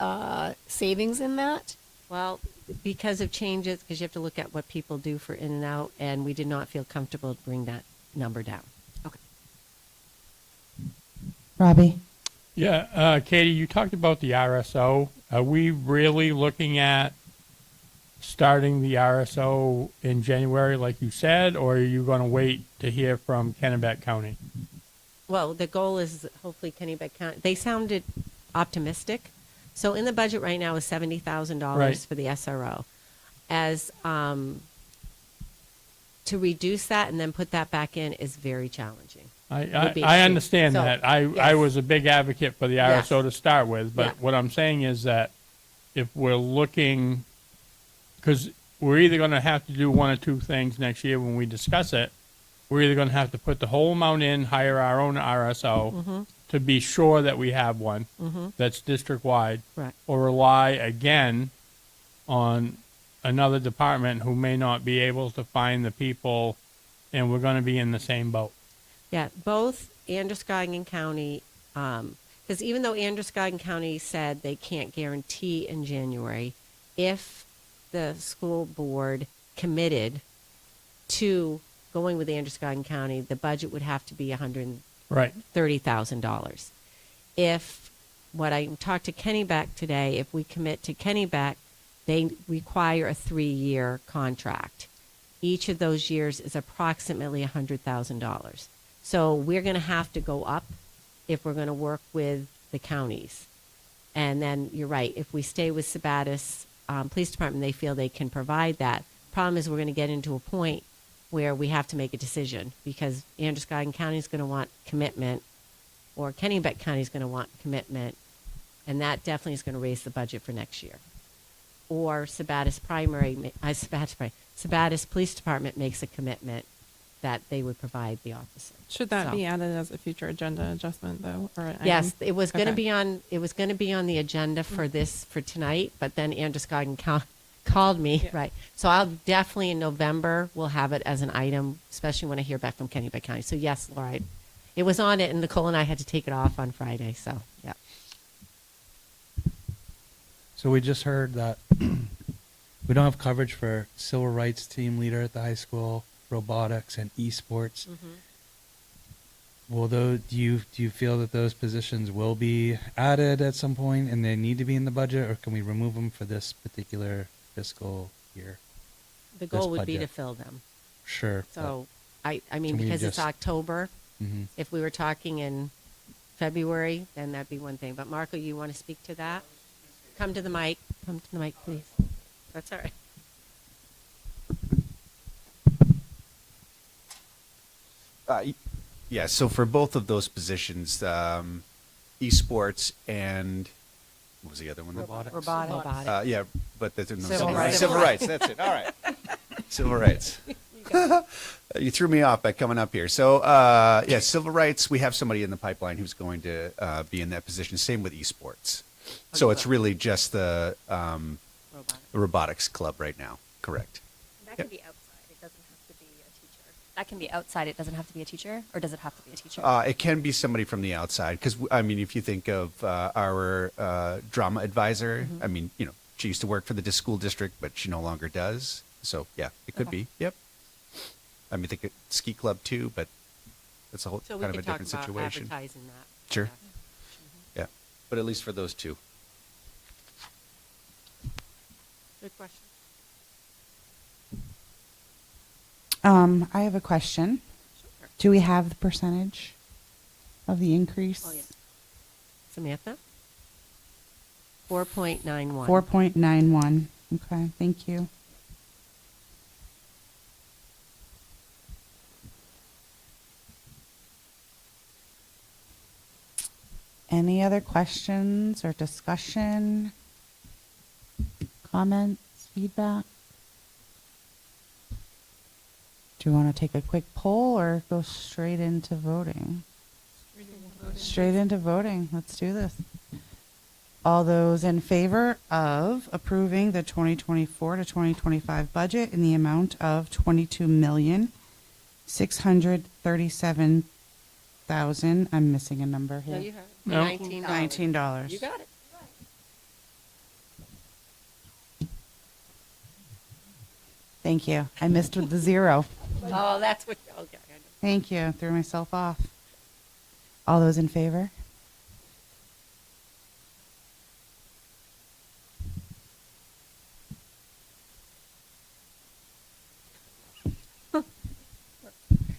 savings in that? Well, because of changes, because you have to look at what people do for in and out, and we did not feel comfortable to bring that number down. Okay. Robbie. Yeah, Katie, you talked about the RSO. Are we really looking at starting the RSO in January, like you said, or are you going to wait to hear from Kennebec County? Well, the goal is hopefully Kennebec County. They sounded optimistic. So in the budget right now is $70,000 Right. for the SRO. As to reduce that and then put that back in is very challenging. Would be I extreme. understand So, that. I yes. was a big advocate for the Yes. RSO to start with, but Yeah. what I'm saying is that if we're looking, because we're either going to have to do one or two things next year when we discuss it. We're either going to have to put the whole amount in, hire our own RSO to be sure that we have one that's district-wide, Right. or rely again on another department who may not be able to find the people, and we're going to be in the same boat. Yeah, both Androscoggin County, because even though Androscoggin County said they can't guarantee in January, if the school board committed to going with Androscoggin County, the budget would have to be Right. $130,000. If what I talked to Kennebec today, if we commit to Kennebec, they require a 3-year contract. Each of those years is approximately $100,000. So we're going to have to go up if we're going to work with the counties. And then you're right, if we stay with Sabattis Police Department, they feel they can provide that. Problem is we're going to get into a point where we have to make a decision because Androscoggin County is going to want commitment or Kennebec County is going to want commitment, and that definitely is going to raise the budget for next year. Or Sabattis Police Department makes a commitment that they would provide the officer. Should that So- be added as a future agenda adjustment, though? Or an Yes, item? it was going to Okay. be on. It was going to be on the agenda for tonight, but then Androscoggin called me. Yeah. Right, so I'll definitely in November we'll have it as an item, especially when I hear back from Kennebec County. So yes, Laura, it was on it, and Nicole and I had to take it off on Friday. So yeah. So we just heard that we don't have coverage for civil rights team leader at the high school, robotics, and esports. Will those, do you feel that those positions will be added at some point and they need to be in the budget, or can we remove them for this particular fiscal year? The This goal would be to budget. fill them. Sure. So I mean, Can we because it's just- October. Mhm. If we were talking in February, then that'd be one thing. But Marco, you want to speak to that? Come to the mic. Come to the mic, please. That's all right. Yeah, so for both of those positions, esports and what was the other one? Robotics. Yeah, but that's no, Civil rights. Civil rights. That's it. All right. Civil rights. You threw me off by coming up here. So, yeah, civil rights, we have somebody in the pipeline who's going to be in that position. Same with esports. So it's really just the robotics club right now. Correct. That can be outside. It doesn't have to be a teacher. That can be outside. It doesn't have to be a teacher, or does it have to be a teacher? It can be somebody from the outside because, I mean, if you think of our drama advisor, I mean, you know, she used to work for the school district, but she no longer does. So, yeah, it could be. Yep. I mean, think ski club too, but that's a whole So we kind of a could talk different about situation. advertising that. Sure. Yeah, but at least for those two. Good question. I have a question. Sure. Do we have the percentage of the increase? Oh, yeah. Samantha? 4.91. 4.91. Okay, thank you. Any other questions or discussion? Comments, feedback? Do you want to take a quick poll or go straight into voting? Straight into voting. Let's do this. All those in favor of approving the 2024 to 2025 budget in the amount of $22,637,000. I'm missing a number here. No, you have No. $19. You got it. Thank you. I missed with the zero. Oh, that's what, okay. I know. Thank you. Threw myself off. All those in favor?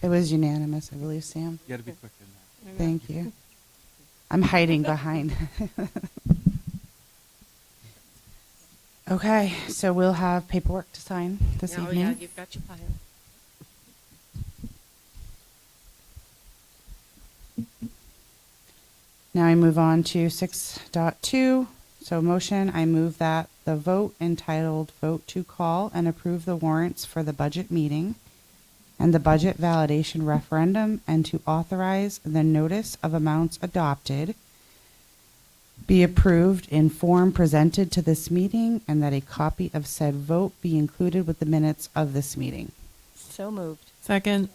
It was unanimous, I believe, Sam. You got to be quick in that. Thank you. I'm hiding behind. Okay, so we'll have paperwork to sign this Oh, evening. yeah, you've got your pile. Now I move on to 6.2. So motion, I move that the vote entitled Vote to Call and Approve the Warrants for the Budget Meeting and the Budget Validation Referendum and to authorize the notice of amounts adopted be approved in form presented to this meeting and that a copy of said vote be included with the minutes of this meeting. So moved. Second.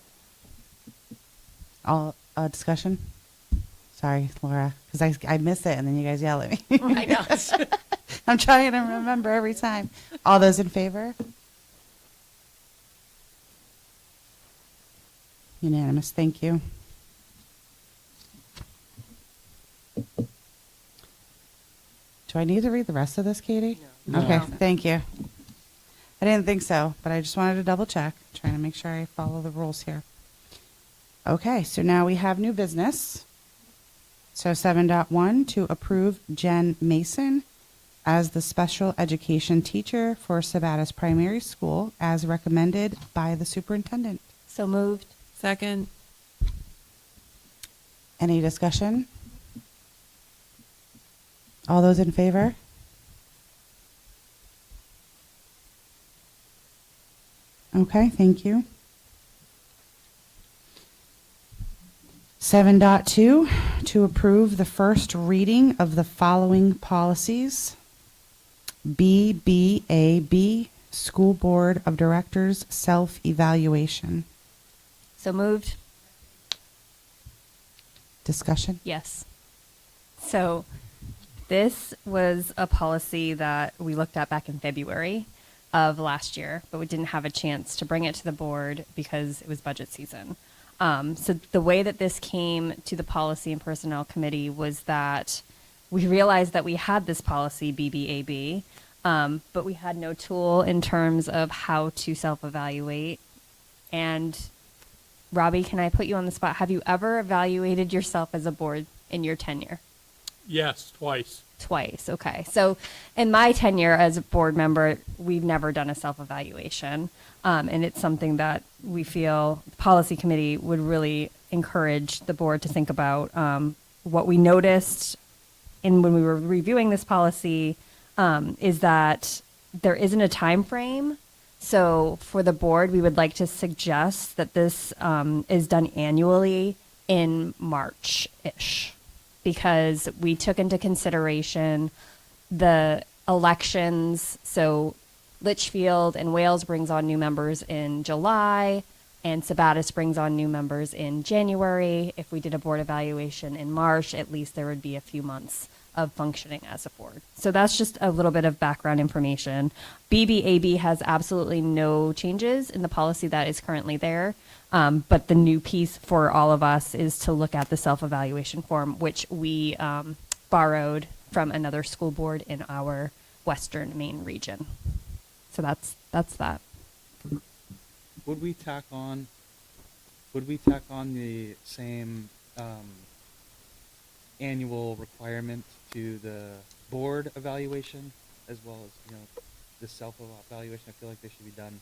All discussion? Sorry, Laura, because I miss it and then you guys yell at me. I know. I'm trying to remember every time. All those in favor? Unanimous, thank you. Do I need to read the rest of this, Katie? No. Okay, No. thank you. I didn't think so, but I just wanted to double check, trying to make sure I follow the rules here. Okay, so now we have new business. So 7.1, to approve Jen Mason as the special education teacher for Sabatis Primary School as recommended by the superintendent. So moved. Second. Any discussion? All those in favor? Okay, thank you. 7.2, to approve the first reading of the following policies. BBAB, School Board of Directors Self-Evaluation. So moved. Discussion? Yes. So this was a policy that we looked at back in February of last year, but we didn't have a chance to bring it to the board because it was budget season. So the way that this came to the Policy and Personnel Committee was that we realized that we had this policy, BBAB, but we had no tool in terms of how to self-evaluate. And Robbie, can I put you on the spot? Have you ever evaluated yourself as a board in your tenure? Yes, twice. Twice, okay. So in my tenure as a board member, we've never done a self-evaluation. And it's something that we feel the policy committee would really encourage the board to think about. What we noticed when we were reviewing this policy is that there isn't a time frame So for the board, we would like to suggest that this is done annually in March-ish, because we took into consideration the elections. So Litchfield and Wales brings on new members in July, and Sabattis brings on new members in January. If we did a board evaluation in March, at least there would be a few months of functioning as a board. So that's just a little bit of background information. BBAB has absolutely no changes in the policy that is currently there. But the new piece for all of us is to look at the self-evaluation form, which we borrowed from another school board in our Western Maine region. So that's that. Would we tack on the same annual requirement to the board evaluation as well as, the self-evaluation? I feel like they should be done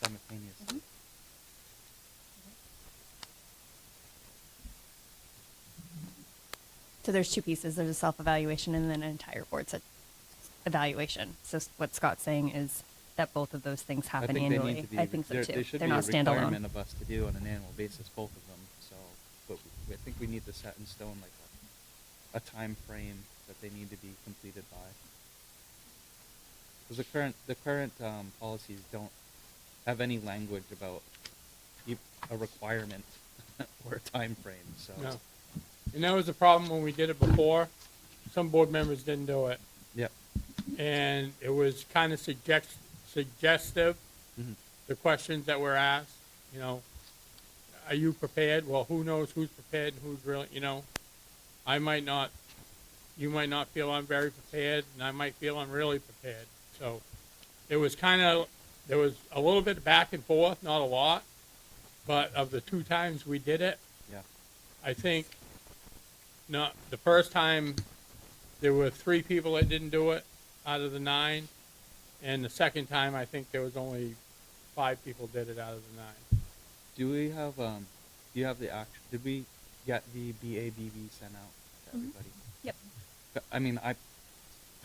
simultaneously. So there's two pieces. There's a self-evaluation and then an entire board evaluation. So what Scott's saying is that both of those things happen annually. I think so too. They should They're be not a standalone. requirement of us to do on an annual basis, both of them. So, but I think we need to set in stone like a time frame that they need to be completed by. Because the current policies don't have any language about a requirement or a time frame. So. No. And that was the problem when we did it before. Some board members didn't do it. Yep. And it was kind of suggestive, the questions that were asked, are you prepared? Well, who knows who's prepared and who's really, you might not feel I'm very prepared, and I might feel I'm really prepared. So there was there was a little bit back and forth, not a lot, but of the 2 times we did it, yeah, I think not the first time there were 3 people that didn't do it out of the 9, and the second time I think there was only 5 people did it out of the 9. Do we have do you have the action? Did we get the BABB sent out to everybody? Yep. I mean, I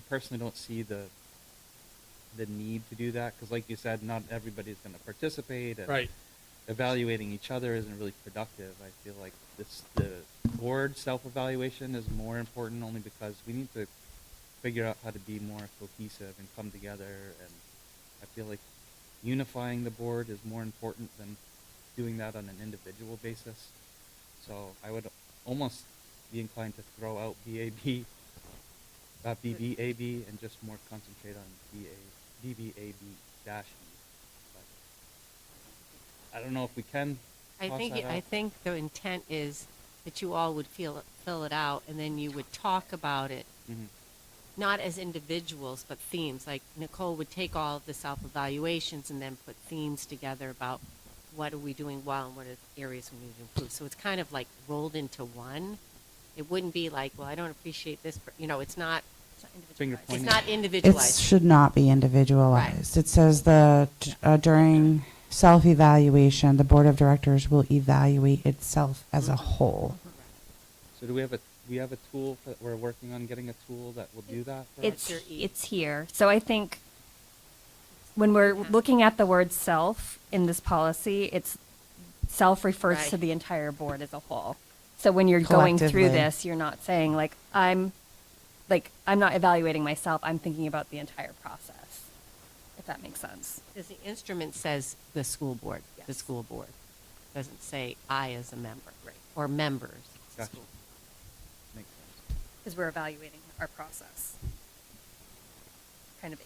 personally don't see the need to do that, because like you said, not everybody's going to participate, and Right. evaluating each other isn't really productive. I feel like the board self-evaluation is more important, only because we need to figure out how to be more cohesive and come together, and I feel like unifying the board is more important than doing that on an individual basis. So I would almost be inclined to throw out BBAB and just more concentrate on BBAB-E. But I don't know if we can. I think the intent is that you all would fill it out, and then you would talk about it, not as individuals, but themes. Like Nicole would take all of the self-evaluations and then put themes together about what are we doing well and what are the areas we need to improve. So it's kind of like rolled into one. It wouldn't be like, well, I don't appreciate this. It's not individualized. It's not It individualized. should not be individualized. It says during self-evaluation, the board of directors will evaluate itself as a whole. So do we have a tool that we're working on getting a tool that will do that for us? It's here. So I think when we're looking at the word self in this policy, it's self refers to the entire board as a whole. So when you're going through Collectively. this, you're not saying I'm not evaluating myself. I'm thinking about the entire process, if that makes sense. Because the instrument says the school board. Yes. The school board doesn't say I as a member, or members. Gotcha. Makes sense. Because we're evaluating our process. Kind of.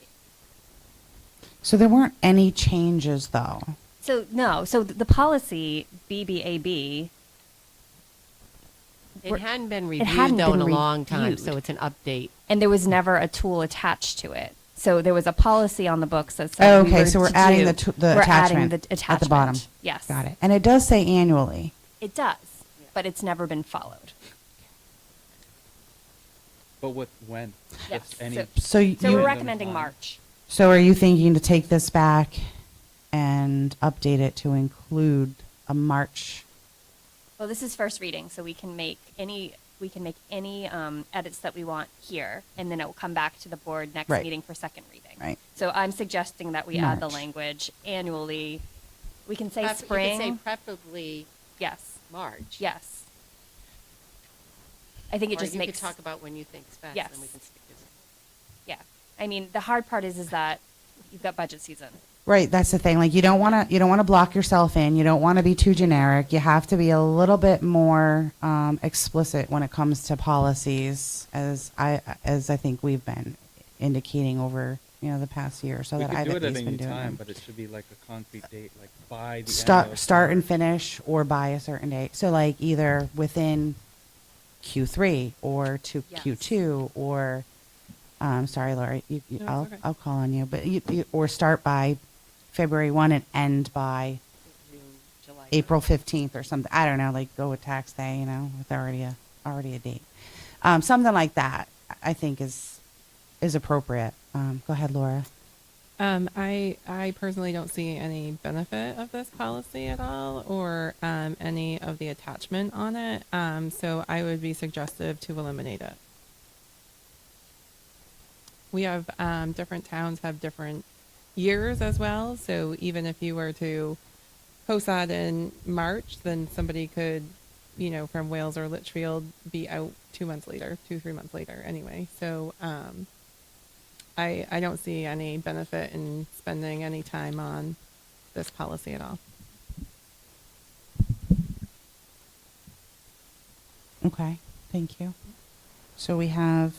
So there weren't any changes, though. So no. So the policy BBAB. It hadn't been It reviewed, hadn't though, been in a long time, reviewed. so it's an update. And there was never a tool attached to it. So there was a policy on the books that said we Okay, were so we're to adding do- the we're adding attachment the at the bottom. attachment. Yes. Got it. And it does say annually. It does, but it's never been followed. But when? Yes. If any. So you- So we're recommending March. So are you thinking to take this back and update it to include a March? Well, this is first reading, so we can make any edits that we want here, and then it will come back to the board next Right. meeting for second reading. Right. So I'm suggesting that we add the March. language annually. We can say You spring. could say preferably Yes, March. yes. I think it Or just you makes. could talk about when you think's best, Yes. and we can stick this. Yeah. I mean, the hard part is that you've got budget season. Right, that's the thing. Like you don't want to block yourself in. You don't want to be too generic. You have to be a little bit more explicit when it comes to policies, as I think we've been indicating over the past year, so We that could I've do at it at least been any doing. time, but it should be like a concrete date, like by the end Start of start and March. finish, or by a certain date. So like either within Q3 or to Yes. Q2 or. Sorry, Laura. No, it's I'll okay. I'll call on you, but or start by February 1 and end by June, July. April 15th or something. I don't know, like go with tax day, with already a date. Something like that, I think is appropriate. Go ahead, Laura. I personally don't see any benefit of this policy at all, or any of the attachment on it. So I would be suggestive to eliminate it. We have different towns have different years as well. So even if you were to post that in March, then somebody could, from Wales or Litchfield be out 2 months later, 2-3 months later anyway. So I don't see any benefit in spending any time on this policy at all. Okay, thank you. So we have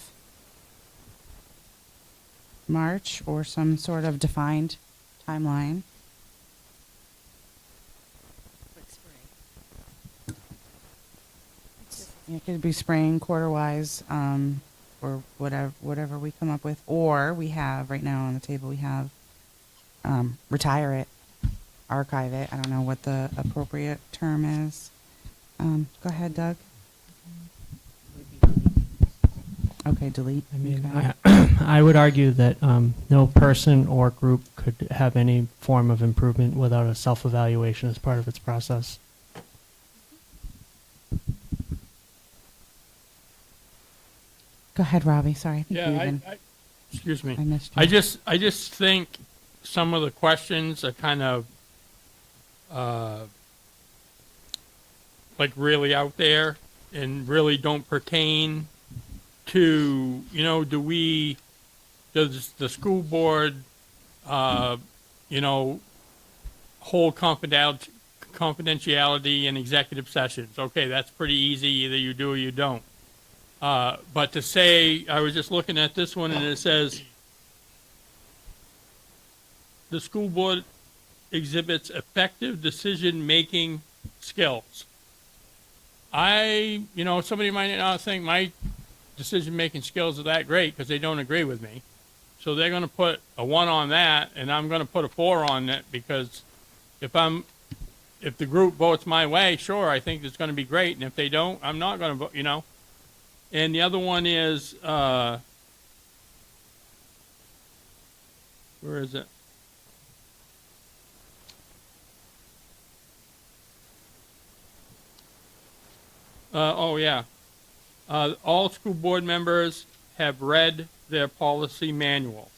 March or some sort of defined timeline. Like spring. It could be spring, quarter-wise, or whatever we come up with. Or we have, right now on the table, we have retire it, archive it. I don't know what the appropriate term is. Go ahead, Doug. Okay, delete. I mean, Okay. I would argue that no person or group could have any form of improvement without a self-evaluation as part of its process. Go ahead, Robbie. Sorry. I think you Yeah, even- excuse me. I missed you. I just think some of the questions are kind of, like really out there and really don't pertain to, does the school board, hold confidentiality in executive sessions? Okay, that's pretty easy. Either you do or you don't. But to say, I was just looking at this one and it says, the school board exhibits effective decision-making skills. Somebody might not think my decision-making skills are that great because they don't agree with me. So they're going to put a 1 on that, and I'm going to put a 4 on it because if the group votes my way, sure, I think it's going to be great, and if they don't, I'm not going to vote. And the other one is, where is it? All school board members have read their policy manual.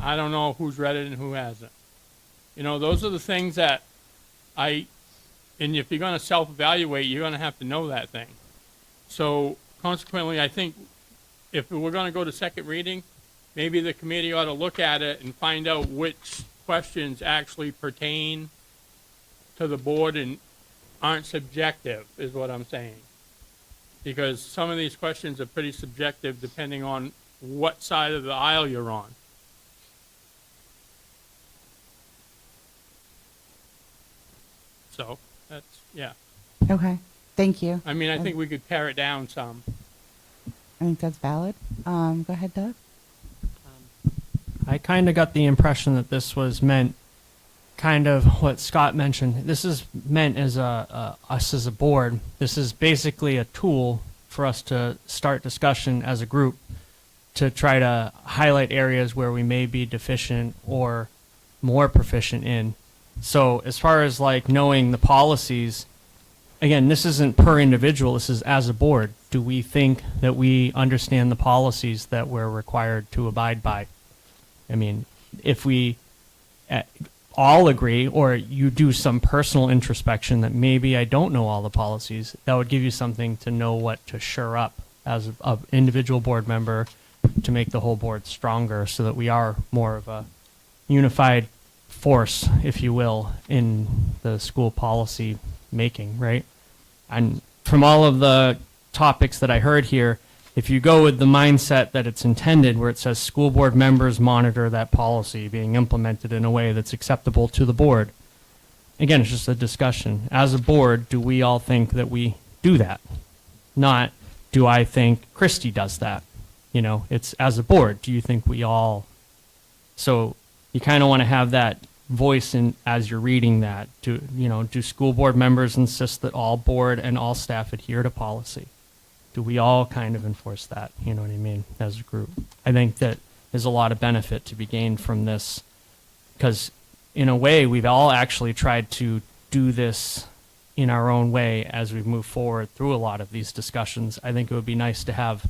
I don't know who's read it and who hasn't. Those are the things that and if you're going to self-evaluate, you're going to have to know that thing. So consequently, I think if we're going to go to second reading, maybe the committee ought to look at it and find out which questions actually pertain to the board and aren't subjective, is what I'm saying. Because some of these questions are pretty subjective depending on what side of the aisle you're on. So, yeah. Okay, thank you. I mean, I think we could pare it down some. I think that's valid. Go ahead, Doug. I kind of got the impression that this was meant, kind of what Scott mentioned. This is meant as us as a board. This is basically a tool for us to start discussion as a group to try to highlight areas where we may be deficient or more proficient in. So as far as like knowing the policies, again, this isn't per individual. This is as a board. Do we think that we understand the policies that we're required to abide by? I mean, if we all agree, or you do some personal introspection that maybe I don't know all the policies, that would give you something to know what to shore up as an individual board member to make the whole board stronger so that we are more of a unified force, if you will, in the school policy making, right? And from all of the topics that I heard here, if you go with the mindset that it's intended, where it says school board members monitor that policy being implemented in a way that's acceptable to the board, again, it's just a discussion. As a board, do we all think that we do that? Not, do I think Christy does that? You know, it's as a board, do you think we all? So you kind of want to have that voice in as you're reading that. Do school board members insist that all board and all staff adhere to policy? Do we all kind of enforce that? You know what I mean? As a group, I think that there's a lot of benefit to be gained from this, because in a way, we've all actually tried to do this in our own way as we move forward through a lot of these discussions. I think it would be nice to have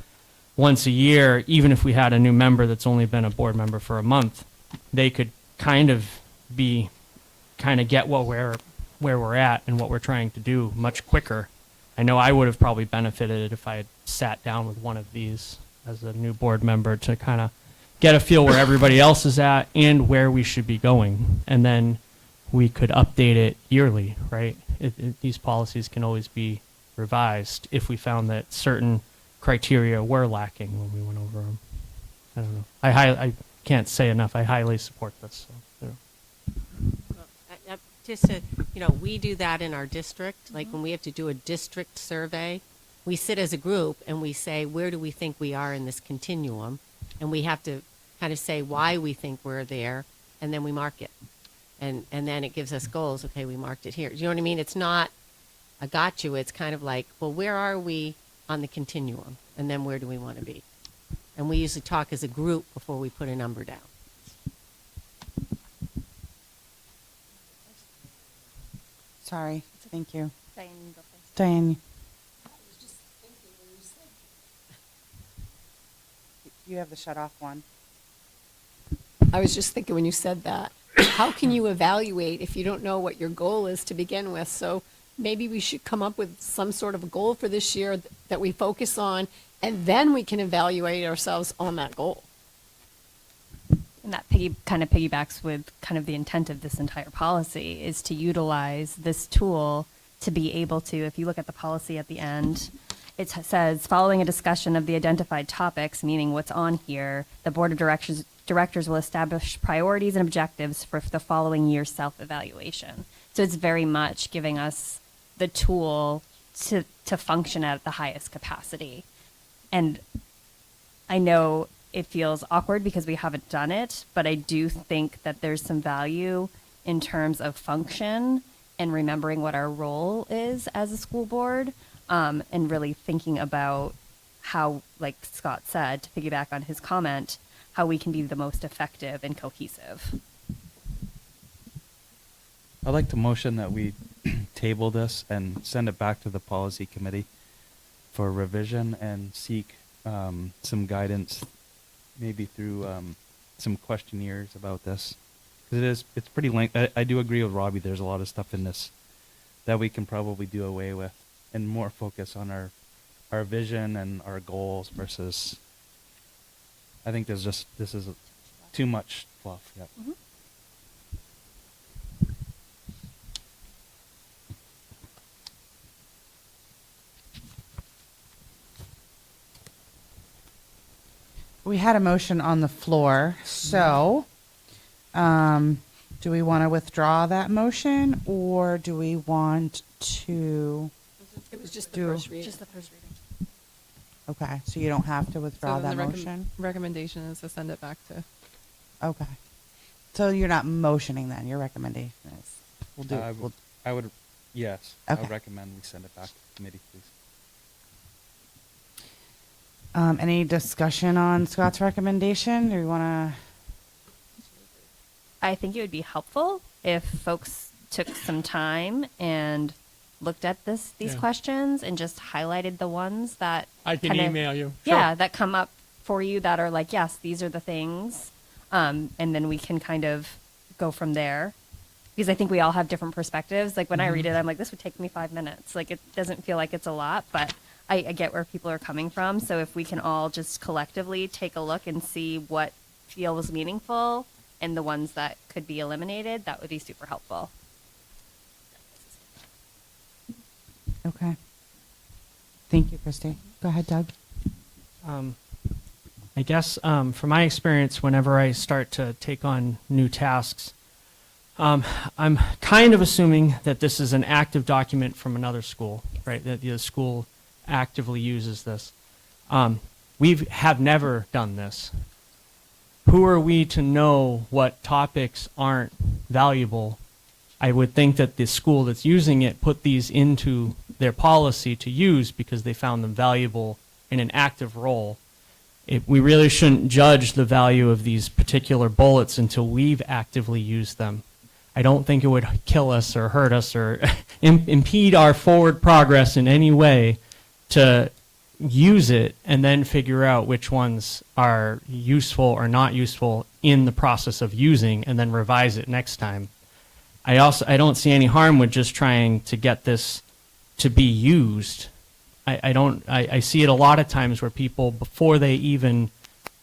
once a year, even if we had a new member that's only been a board member for a month, they could kind of get where we're at and what we're trying to do much quicker. I know I would have probably benefited if I had sat down with one of these as a new board member to kind of get a feel where everybody else is at and where we should be going. And then we could update it yearly, right? These policies can always be revised if we found that certain criteria were lacking when we went over them. I don't know. I can't say enough. I highly support this. So, Just to, we do that in our district. Like when we have to do a district survey, we sit as a group and we say, where do we think we are in this continuum? And we have to kind of say why we think we're there, and then we mark it. And then it gives us goals. Okay, we marked it here. Do you know what I mean? It's not a got you. It's kind of like, well, where are we on the continuum? And then where do we want to be? And we usually talk as a group before we put a number down. Sorry. Thank you. Diane, you go first. Diane. You have the shut off one. I was just thinking when you said that, how can you evaluate if you don't know what your goal is to begin with? So maybe we should come up with some sort of a goal for this year that we focus on, and then we can evaluate ourselves on that goal. And that kind of piggybacks with kind of the intent of this entire policy is to utilize this tool to be able to, if you look at the policy at the end, it says, following a discussion of the identified topics, meaning what's on here, the board of directors will establish priorities and objectives for the following year's self-evaluation. So it's very much giving us the tool to function at the highest capacity. And I know it feels awkward because we haven't done it, but I do think that there's some value in terms of function and remembering what our role is as a school board, and really thinking about how, like Scott said, to piggyback on his comment, how we can be the most effective and cohesive. I'd like to motion that we table this and send it back to the policy committee for revision and seek some guidance, maybe through some questionnaires about this. Because it's pretty lengthy. I do agree with Robbie. There's a lot of stuff in this that we can probably do away with and more focus on our vision and our goals versus. I think this is too much fluff. Yep. Mm-hmm. We had a motion on the floor, so do we want to withdraw that motion, or do we want to It was just do? the first reading. Just the first reading. Okay, so you don't have to withdraw So that then the motion? recommendation is to send it back to. Okay. So you're not motioning then, your recommendation is, we'll do, I would, yes. I Okay. would recommend we send it back to the committee, please. any discussion on Scott's recommendation, or you want to? I think it would be helpful if folks took some time and looked at these Yeah. questions and just highlighted the ones that I can kind of- email you. Yeah, Sure. that come up for you that are like, yes, these are the things. And then we can kind of go from there. Because I think we all have different perspectives. Like when I read it, I'm like, this would take me 5 minutes. Like it doesn't feel like it's a lot, but I get where people are coming from. So if we can all just collectively take a look and see what feels meaningful and the ones that could be eliminated, that would be super helpful. Okay. Thank you, Christy. Go ahead, Doug. I guess from my experience, whenever I start to take on new tasks, I'm kind of assuming that this is an active document from another school, right? That the school actively uses this. We have never done this. Who are we to know what topics aren't valuable? I would think that the school that's using it put these into their policy to use because they found them valuable in an active role. We really shouldn't judge the value of these particular bullets until we've actively used them. I don't think it would kill us or hurt us or impede our forward progress in any way to use it and then figure out which ones are useful or not useful in the process of using and then revise it next time. I don't see any harm with just trying to get this to be used. I see it a lot of times where people, before they even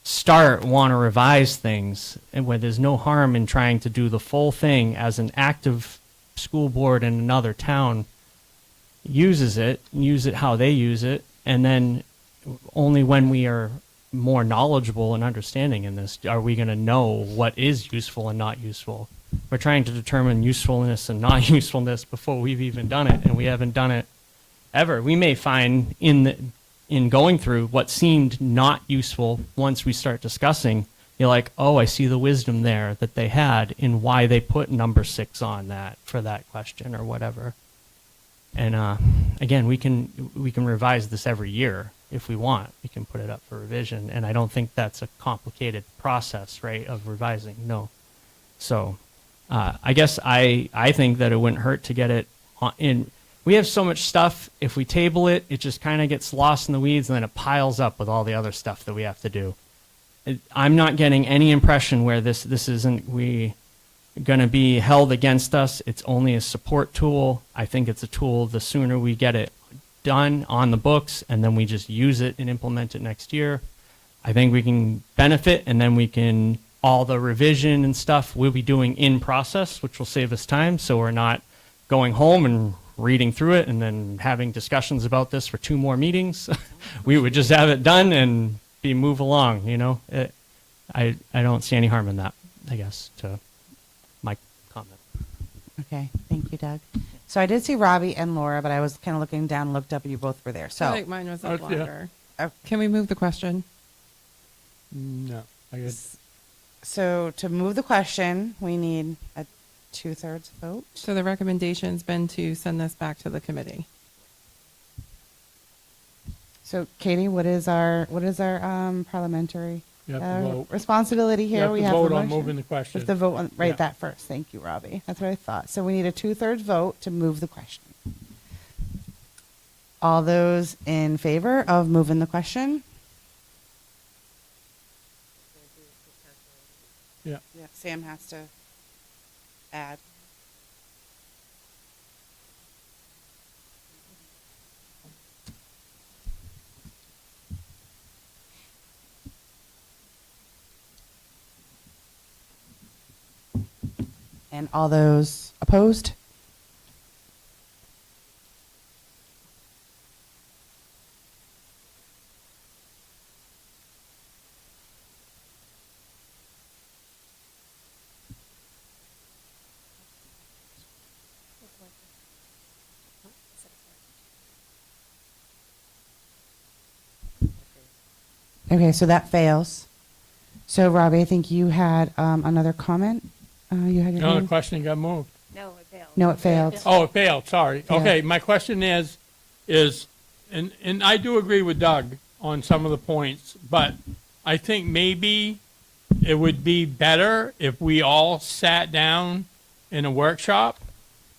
start, want to revise things, and where there's no harm in trying to do the full thing as an active school board in another town uses it how they use it, and then only when we are more knowledgeable and understanding in this are we going to know what is useful and not useful. We're trying to determine usefulness and not usefulness before we've even done it, and we haven't done it ever. We may find in going through what seemed not useful, once we start discussing, you're like, oh, I see the wisdom there that they had in why they put number 6 on that for that question or whatever. And again, we can revise this every year if we want. We can put it up for revision, and I don't think that's a complicated process, right, of revising. No. So I guess I think that it wouldn't hurt to get it in. We have so much stuff, if we table it, it just kind of gets lost in the weeds and then it piles up with all the other stuff that we have to do. I'm not getting any impression where this isn't going to be held against us. It's only a support tool. I think it's a tool. The sooner we get it done on the books and then we just use it and implement it next year, I think we can benefit, and then we can, all the revision and stuff we'll be doing in process, which will save us time, so we're not going home and reading through it and then having discussions about this for 2 more meetings. We would just have it done and move along, you know. I don't see any harm in that, I guess, to my comment. Okay, thank you, Doug. So I did see Robbie and Laura, but I was kind of looking down and looked up and you both were there. So I think mine was up yeah. longer. Oh. Can we move the question? No, I guess. So to move the question, we need a 2/3 vote. So the recommendation's been to send this back to the committee. So Katie, what is our parliamentary You have to vote. responsibility here? You have We to have vote the on motion. moving the question. We have to vote on Yeah. that first. Thank you, Robbie. That's what I thought. So we need a 2/3 vote to move the question. All those in favor of moving the question? Yeah. Yeah, Sam has to add. And all those opposed? Okay, so that fails. So Robbie, I think you had another comment. You had your No, the hand? question got moved. No, it failed. No, it failed. Oh, it failed, sorry. Yeah. Okay, my question is, and I do agree with Doug on some of the points, but I think maybe it would be better if we all sat down in a workshop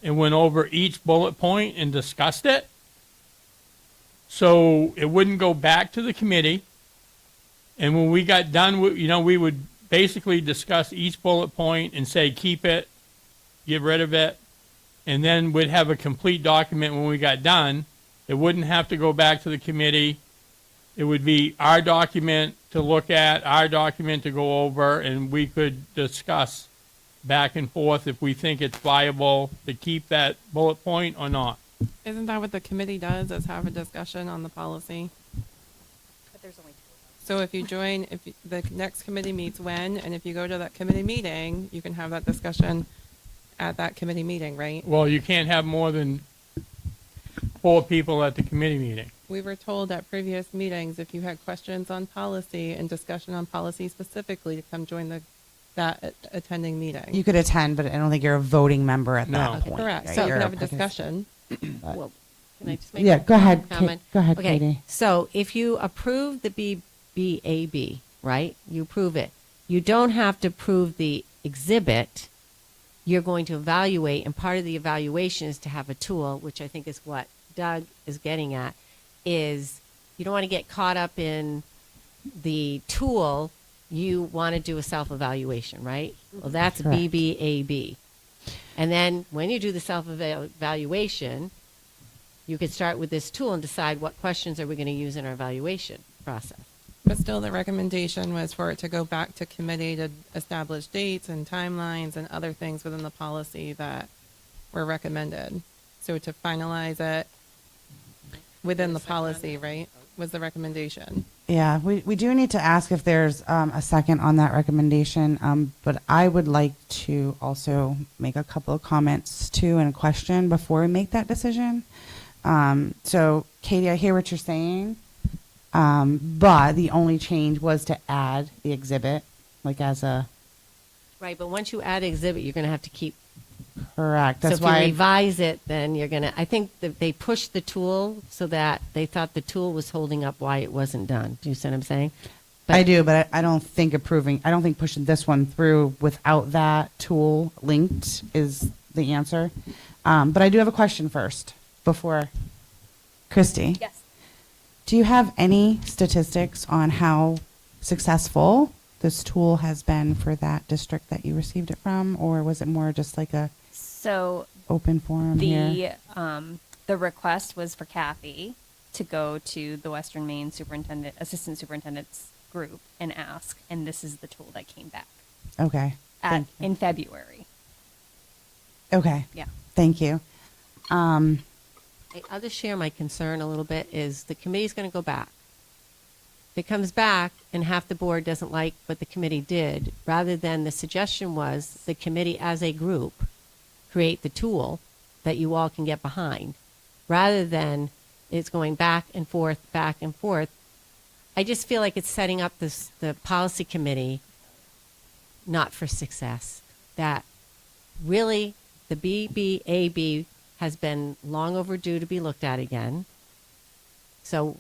and went over each bullet point and discussed it. So it wouldn't go back to the committee. And when we got done, we would basically discuss each bullet point and say, keep it, get rid of it, and then we'd have a complete document when we got done. It wouldn't have to go back to the committee. It would be our document to look at, our document to go over, and we could discuss back and forth if we think it's viable to keep that bullet point or not. Isn't that what the committee does, is have a discussion on the policy? But there's only two. So if you join, the next committee meets when, and if you go to that committee meeting, you can have that discussion at that committee meeting, right? Well, you can't have more than 4 people at the committee meeting. We were told at previous meetings, if you had questions on policy and discussion on policy specifically, to come join that attending meeting. You could attend, but I don't think you're a voting member at No. that point. Correct. right? So you You're can a have a discussion. Well, can I just make Yeah, a go ahead, comment? Go ahead, Okay, Katie. so if you approve the BBAB, right, you approve it. You don't have to approve the exhibit. You're going to evaluate, and part of the evaluation is to have a tool, which I think is what Doug is getting at, is you don't want to get caught up in the tool. You want to do a self-evaluation, right? Well, that's Correct. BBAB. And then when you do the self-evaluation, you could start with this tool and decide what questions are we going to use in our evaluation process. But still, the recommendation was for it to go back to committee to establish dates and timelines and other things within the policy that were recommended. So to finalize it within the policy, right, was the recommendation. Yeah, we do need to ask if there's a second on that recommendation, but I would like to also make a couple of comments too and a question before we make that decision. So Katie, I hear what you're saying, but the only change was to add the exhibit, like as a Right, but once you add exhibit, you're going to have to keep. correct. That's so if why you revise it, then you're going to, I think that they pushed the tool so that they thought the tool was holding up why it wasn't done. Do you see what I'm saying? I do, but I don't think I don't think pushing this one through without that tool linked is the answer. But I do have a question first before Christy. Yes. Do you have any statistics on how successful this tool has been for that district that you received it from, or was it more just like a So open forum here? the request was for Kathy to go to the Western Maine assistant superintendent's group and ask, and this is the tool that came back Okay. Thank you. in February. Okay. Yeah. Thank you. I'll just share my concern a little bit is the committee's going to go back. If it comes back and half the board doesn't like what the committee did, rather than the suggestion was the committee as a group create the tool that you all can get behind, rather than it's going back and forth, I just feel like it's setting up the policy committee not for success. That really the BBAB has been long overdue to be looked at again. So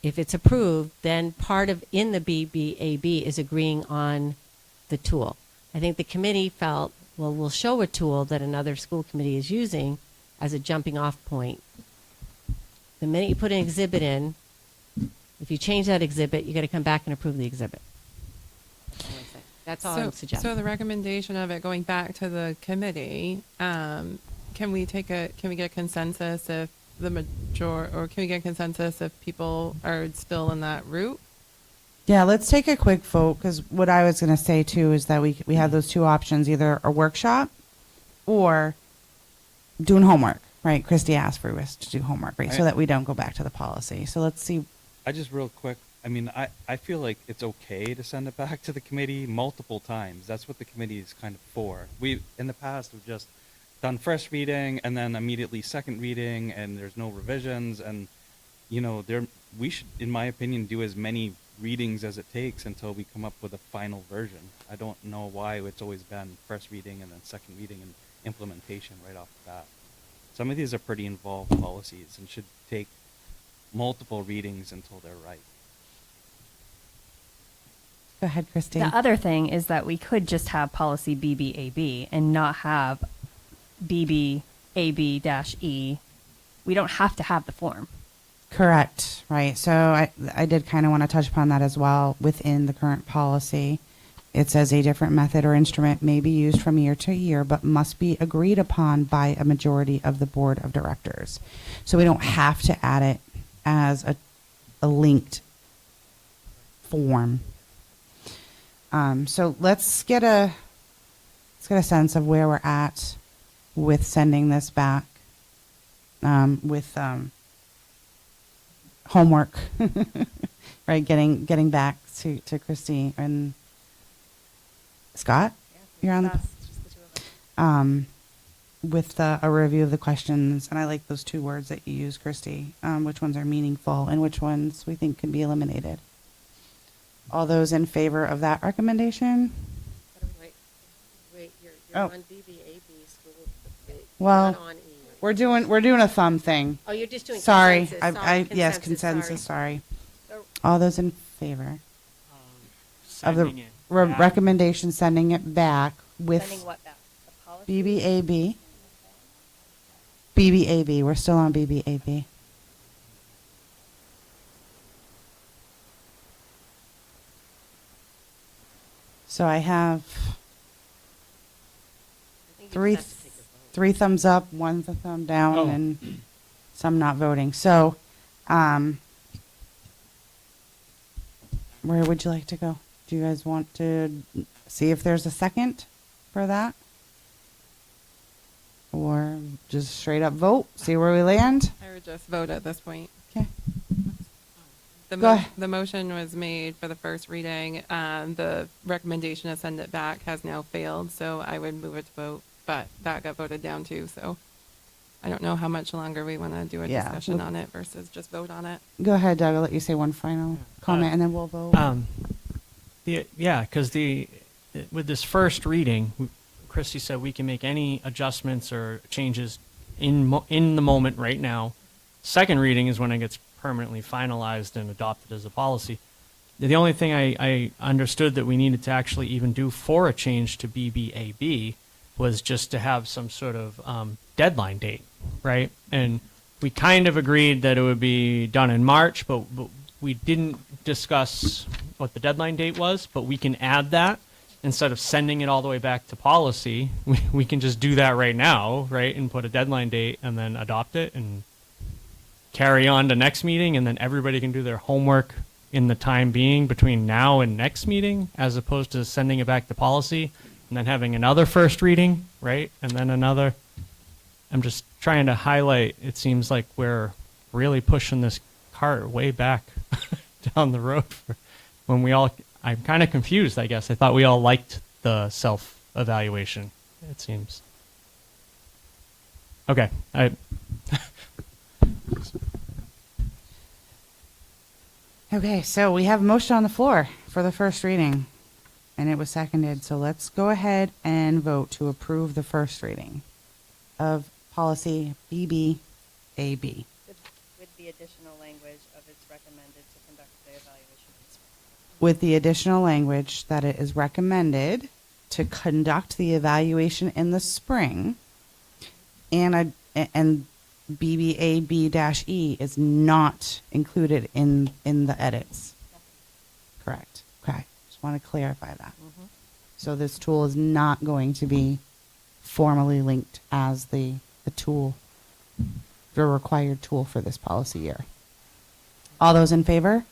if it's approved, then part of in the BBAB is agreeing on the tool. I think the committee felt, well, we'll show a tool that another school committee is using as a jumping off point. The minute you put an exhibit in, if you change that exhibit, you got to come back and approve the exhibit. That's all I'm suggesting. So the recommendation of it going back to the committee, can we get a consensus if can we get a consensus if people are still in that route? Yeah, let's take a quick vote, because what I was going to say too is that we have those two options, either a workshop or doing homework, right? Christy asked for us to do homework, right? So that we don't go back to the policy. So let's see. I just real quick, I mean, I feel like it's okay to send it back to the committee multiple times. That's what the committee is kind of for. We, in the past, have just done first reading and then immediately second reading, and there's no revisions. And, you know, we should, in my opinion, do as many readings as it takes until we come up with a final version. I don't know why it's always been first reading and then second reading and implementation right off the bat. Some of these are pretty involved policies and should take multiple readings until they're right. Go ahead, Christy. The other thing is that we could just have policy BBAB and not have BBAB-E. We don't have to have the form. Correct, right. So I did kind of want to touch upon that as well within the current policy. It says a different method or instrument may be used from year to year, but must be agreed upon by a majority of the board of directors. So we don't have to add it as a linked form. So let's get a sense of where we're at with sending this back, with homework, right? Getting back to Christy and Scott. You're on with a review of the questions, and I like those two words that you use, Christy. Which ones are meaningful and which ones we think can be eliminated. All those in favor of that recommendation? Wait, you're Oh. on BBAB school. Well, not on E. we're doing a thumb thing. Oh, you're just doing Sorry, consensus. yes, Consensus, consensus. Sorry. So- All those in favor of the Sending it back. recommendation, sending it back with Sending what back? The policy? BBAB. BBAB. We're still on BBAB. So I have I think you three just have to take a vote. three thumbs up, one thumb down, Oh. and some not voting. So, where would you like to go? Do you guys want to see if there's a second for that? Or just straight up vote, see where we land? I would just vote at this point. Okay. The, Go ahead. the motion was made for the first reading. The recommendation to send it back has now failed, so I would move it to vote. But that got voted down too, so I don't know how much longer we want to do a Yeah. discussion on it versus just vote on it. Go ahead, Doug, I'll let you say one final comment, and then we'll vote. Because with this first reading, Christy said we can make any adjustments or changes in the moment right now. Second reading is when it gets permanently finalized and adopted as a policy. The only thing I understood that we needed to actually even do for a change to BBAB was just to have some sort of deadline date, right? And we kind of agreed that it would be done in March, but we didn't discuss what the deadline date was, but we can add that. Instead of sending it all the way back to policy, we can just do that right now, right? And put a deadline date and then adopt it and carry on to next meeting, and then everybody can do their homework in the time being between now and next meeting, as opposed to sending it back to policy and then having another first reading, right? And then another. I'm just trying to highlight, it seems like we're really pushing this cart way back down the road when I'm kind of confused, I guess. I thought we all liked the self-evaluation, it seems. Okay. Okay, so we have a motion on the floor for the first reading, and it was seconded. So let's go ahead and vote to approve the first reading of policy BBAB. With the additional language of it's recommended to conduct the evaluation. With the additional language that it is recommended to conduct the evaluation in the spring, and BBAB-E is not included in the edits. Correct. Okay. Just want to clarify that. So this tool is not going to be formally linked as the tool, the required tool for this policy year. All those in favor?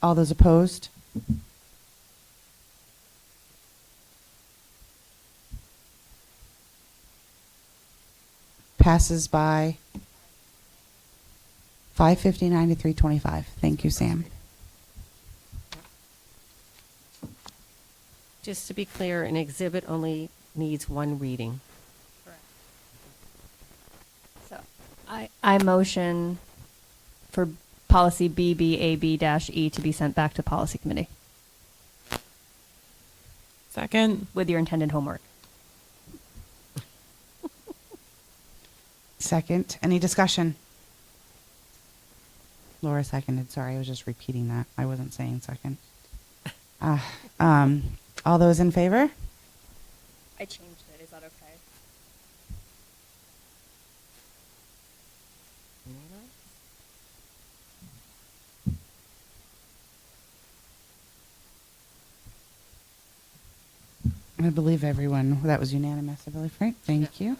All those opposed? Passes by 559 to 325. Thank you, Sam. Just to be clear, an exhibit only needs one reading. So I motion for policy BBAB-E to be sent back to policy committee Second. with your intended homework. Second. Any discussion? Laura seconded. Sorry, I was just repeating that. I wasn't saying second. All those in favor? I changed it. Is that okay? I believe everyone, that was unanimous, I believe, right? Thank you.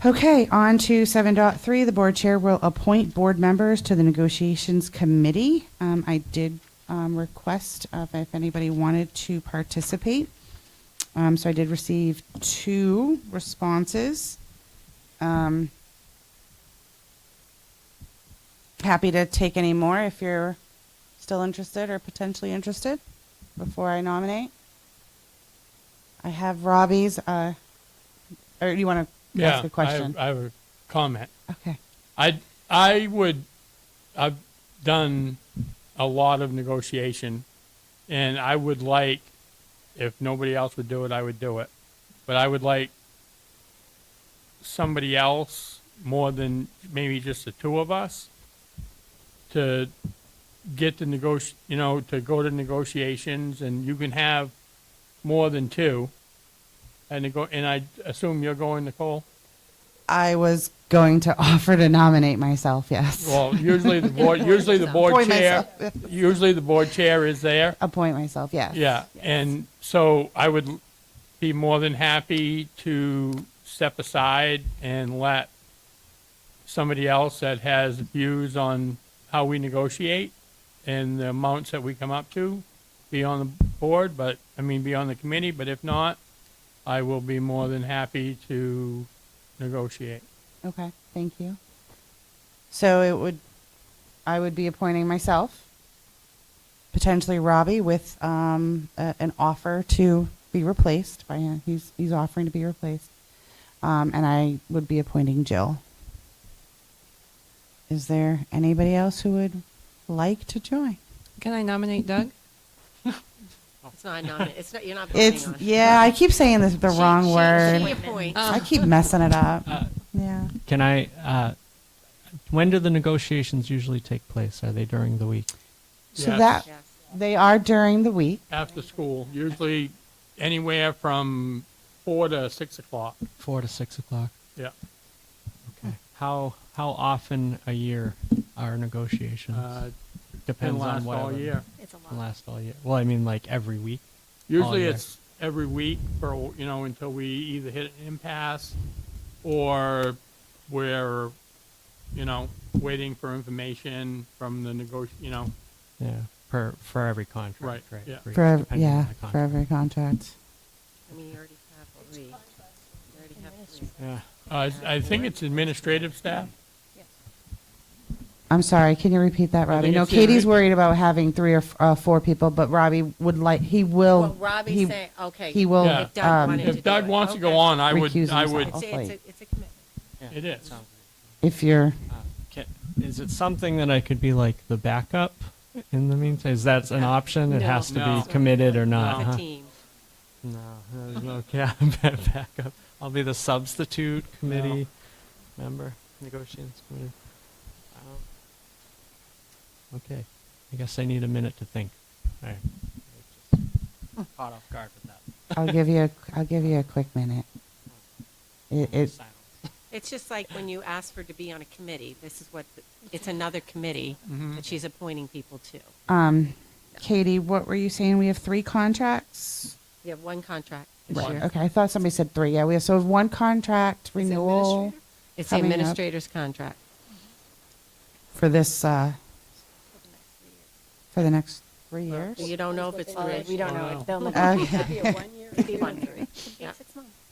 Okay, on to 7.3, the board chair will appoint board members to the negotiations committee. I did request if anybody wanted to participate. So I did receive 2 responses. Happy to take any more if you're still interested or potentially interested before I nominate. I have Robbie's, or you want to ask a question? I have a comment. Okay. I've done a lot of negotiation, and I would like, if nobody else would do it, I would do it. But I would like somebody else, more than maybe just the 2 of us, to get the to go to negotiations, and you can have more than 2. And I assume you're going, Nicole? I was going to offer to nominate myself, yes. Well, usually the board Appoint chair, myself. usually the board chair is there. Appoint myself, yes. Yeah, and so I would be more than happy to step aside and let somebody else that has views on how we negotiate and the amounts that we come up to be on the board, be on the committee, but if not, I will be more than happy to negotiate. Okay, thank you. So I would be appointing myself, potentially Robbie, with an offer to be replaced by him. He's offering to be replaced, and I would be appointing Jill. Is there anybody else who would like to join? Can I nominate Doug? It's not you're not voting on it. Yeah, I keep saying the wrong word. She appoints. I keep messing it up. Yeah. Can I, when do the negotiations usually take place? Are they during the week? So Yes. they are during the week. After school, usually anywhere from 4 to 6 o'clock. 4 to 6 o'clock? Yeah. Okay. How often a year are negotiations? Depends on last all whatever. year. It's a lot. Can last all year. Well, I mean, like every week. Usually year. it's every week for, until we either hit an impasse or we're, waiting for information from the Yeah. For every contract. Right, Right. yeah. For every, depending on yeah, the for contract. every contract. You already have 3. You already have 3. Yeah. I think it's administrative staff. I'm sorry, can you repeat that, Robbie? think No, it's Katie's the- worried about having 3 or 4 people, but Robbie would like, he will. Well, Robbie's saying, okay. He will, Yeah. If Doug wanted to If Doug do it. wants to go Okay. on, I Recuse would, himself. It's a commitment. it is. if you're, Is it something that I could be like the backup in the meantime? Is that an option? It No. has to No. be committed or not? No. It's huh? a team. No, there's no backup. I'll be the substitute committee member, negotiations committee. Okay, I guess I need a minute to think. All right. Just caught off guard with that. I'll give you a quick minute. It It's just like when you ask for to be on a committee, it's another committee that she's appointing people to. Katie, what were you saying? We have 3 contracts? We have 1 contract this Right, year. okay, I thought somebody said 3. Yeah, we have, so we have 1 contract renewal It's the coming up administrator's contract. for this, for the next 3 years. You don't know if it's 3. We don't know. They'll look Okay. Could be a 1 year. Could be 1 year. Yeah.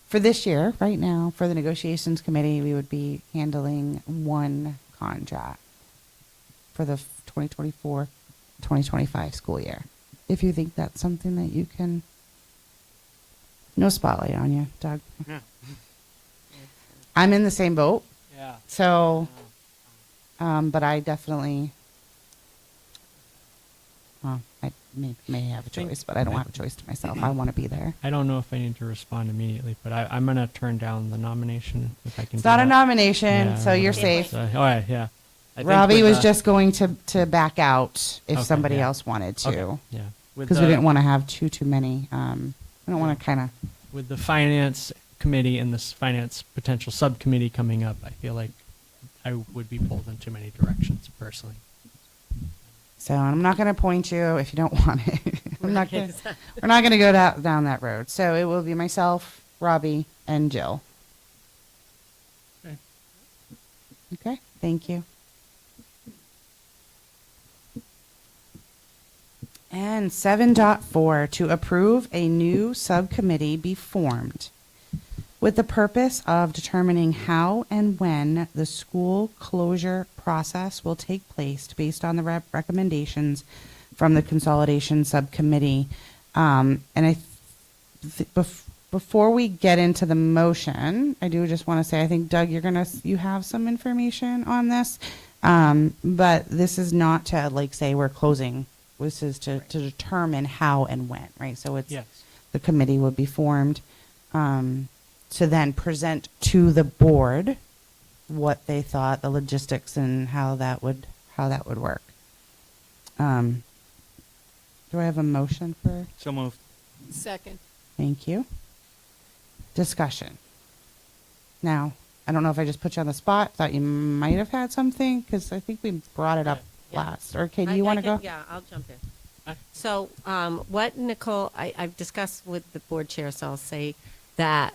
For this year, right now, for the negotiations committee, we would be handling 1 contract for the 2024-2025 school year. If you think that's something that you can, no spotlight on you, Doug. Yeah. I'm in the same boat, Yeah. so, but I definitely, well, I may have a choice, but I don't have a choice to myself. I want to be there. I don't know if I need to respond immediately, but I'm going to turn down the nomination if I can. It's do not a that. nomination, Yeah, so you're whatever. safe. So, all right, yeah. I think Robbie with was the- just going to back out if Okay, somebody yeah. else wanted to. Okay, yeah. With Because we the- didn't want to have too many. We don't want to kind of. With the finance committee and this finance potential subcommittee coming up, I feel like I would be pulled in too many directions personally. So I'm not going to appoint you if you don't want it. We're not going to go down that road. So it will be myself, Robbie, and Jill. Okay. Okay, thank you. And 7.4, to approve a new subcommittee be formed with the purpose of determining how and when the school closure process will take place based on the recommendations from the consolidation subcommittee. And before we get into the motion, I do just want to say, I think, Doug, you have some information on this. But this is not to like say we're closing. This is to determine how and when, right? So it's Yes. the committee would be formed to then present to the board what they thought, the logistics and how that would work. Do I have a motion for? So moved. Second. Thank you. Discussion. Now, I don't know if I just put you on the spot. Thought you might have had something because I think we brought it up last. Or Kate, do you want to go? Yeah, I'll jump in. So what Nicole, I've discussed with the board chair, so I'll say that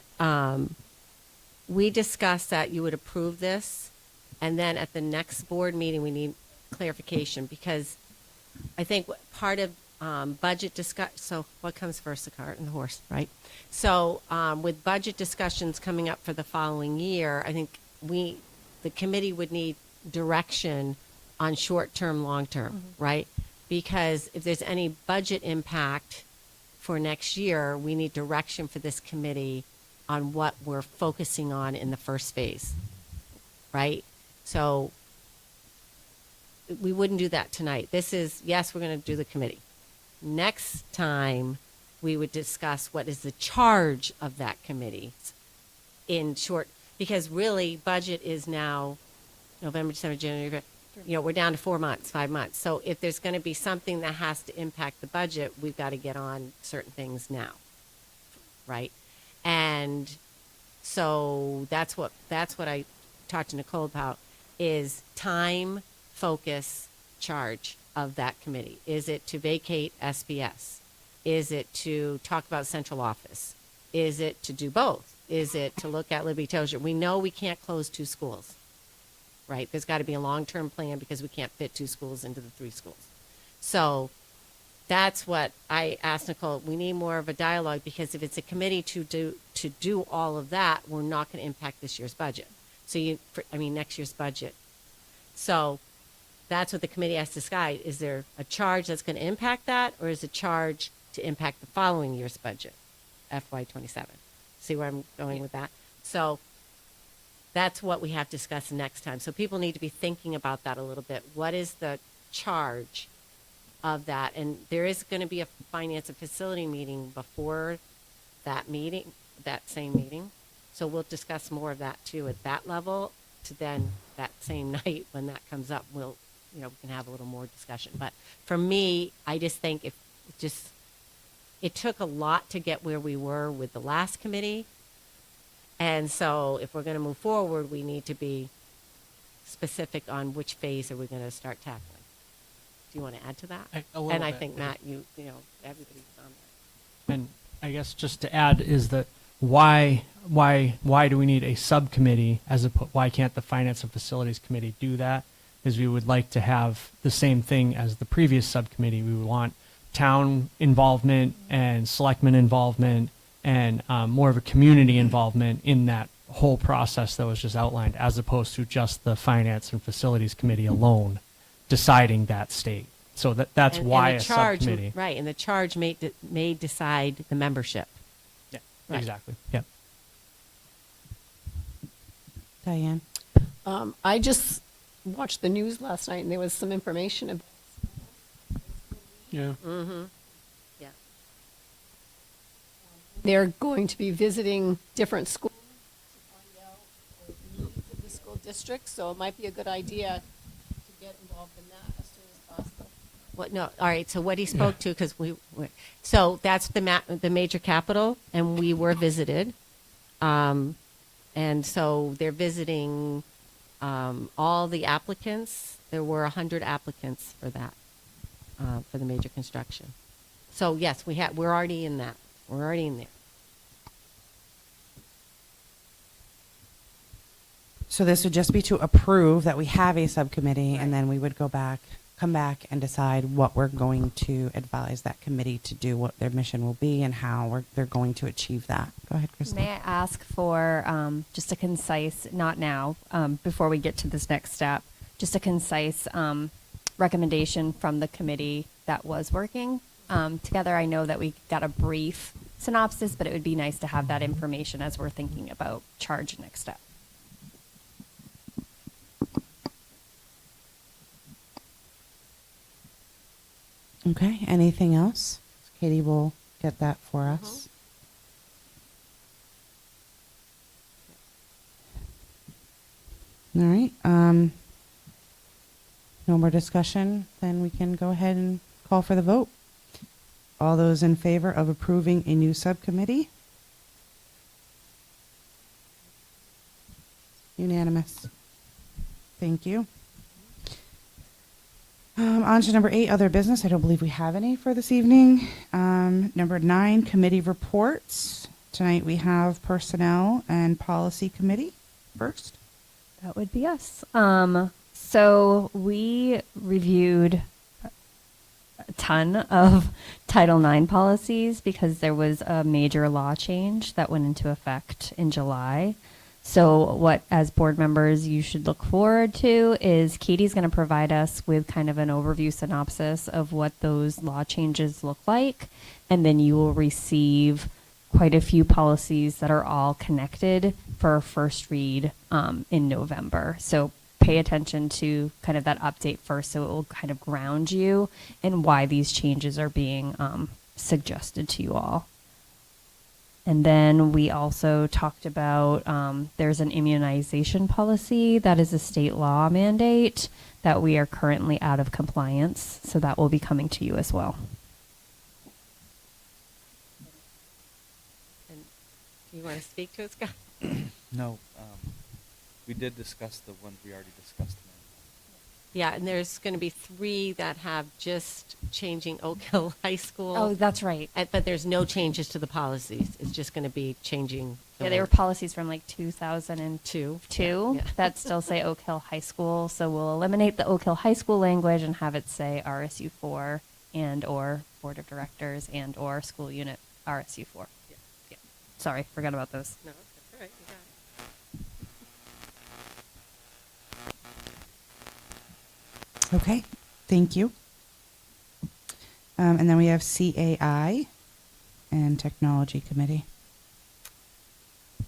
we discussed that you would approve this, and then at the next board meeting, we need clarification, because I think part of budget so what comes first, the cart and the horse, right? So with budget discussions coming up for the following year, I think the committee would need direction on short-term, long-term, right? Because if there's any budget impact for next year, we need direction for this committee on what we're focusing on in the first phase, right? So we wouldn't do that tonight. This is, yes, we're going to do the committee. Next time, we would discuss what is the charge of that committee in short, because really budget is now November, December, January, we're down to 4 months, 5 months. So if there's going to be something that has to impact the budget, we've got to get on certain things now, right? And so that's what I talked to Nicole about, is time, focus, charge of that committee. Is it to vacate SBS? Is it to talk about central office? Is it to do both? Is it to look at Libby Tozier? We know we can't close 2 schools. Right? There's got to be a long-term plan because we can't fit 2 schools into the 3 schools. So that's what I asked Nicole. We need more of a dialogue, because if it's a committee to do all of that, we're not going to impact this year's budget. So next year's budget. So that's what the committee has to decide. Is there a charge that's going to impact that, or is a charge to impact the following year's budget, FY27? See where I'm going with that? So that's what we have to discuss next time. So people need to be thinking about that a little bit. What is the charge of that? And there is going to be a finance and facility meeting before that meeting, that same meeting. So we'll discuss more of that too at that level, to then that same night when that comes up, we can have a little more discussion. But for me, I just think it took a lot to get where we were with the last committee. And so if we're going to move forward, we need to be specific on which phase are we going to start tackling. Do you want to add to that? A little and I bit, think, yeah. Matt, everybody's on that. And I guess just to add is that why do we need a subcommittee why can't the Finance and Facilities Committee do that? Is we would like to have the same thing as the previous subcommittee. We would want town involvement and selectmen involvement and more of a community involvement in that whole process that was just outlined, as opposed to just the Finance and Facilities Committee alone deciding that state. So that's why and a the charge, subcommittee. right? And the charge may decide the membership. Yeah, Right. exactly. Yeah. Diane? I just watched the news last night, and there was some information about. Yeah. Mm-hmm. Yeah. They're going to be visiting different schools to find out the needs of the school district, so it might be a good idea to get involved in that as soon as possible. What? No. All right. So what he spoke to, because so that's the major capital, and we were visited, and so they're visiting all the applicants. There were 100 applicants for that. for the major construction. So yes, we're already in that. We're already in there. So this would just be to approve that we have a subcommittee, and then we would come back and decide what we're going to advise that committee to do, what their mission will be, and how they're going to achieve that. Go ahead, Kristen. May I ask for just a concise, not now, before we get to this next step, just a concise recommendation from the committee that was working together? I know that we got a brief synopsis, but it would be nice to have that information as we're thinking about charge next step. Okay, anything else? Katie will get that for us. All right. No more discussion. Then we can go ahead and call for the vote. All those in favor of approving a new subcommittee? Unanimous. Thank you. On to number 8, other business. I don't believe we have any for this evening. Number 9, committee reports. Tonight we have Personnel and Policy Committee first. That would be us. So we reviewed a ton of Title IX policies because there was a major law change that went into effect in July. So what, as board members, you should look forward to is Katie's going to provide us with kind of an overview synopsis of what those law changes look like. And then you will receive quite a few policies that are all connected for a first read in November. So pay attention to kind of that update first, so it will kind of ground you in why these changes are being suggested to you all. And then we also talked about there's an immunization policy that is a state law mandate that we are currently out of compliance. So that will be coming to you as well. And do you want to speak to it, Scott? No, we did discuss the ones we already discussed. Yeah, and there's going to be 3 that have just changing Oak Hill High School. Oh, that's right. But there's no changes to the policies. It's just going to be changing. Yeah, they were policies from like 2002 Yeah. that still say Oak Hill High School. So we'll eliminate the Oak Hill High School language and have it say RSU4 and or Board of Directors and or School Unit RSU4. Yeah. Sorry, forgot about those. No, that's all right. You got it. Okay, thank you. And then we have CAI and Technology Committee.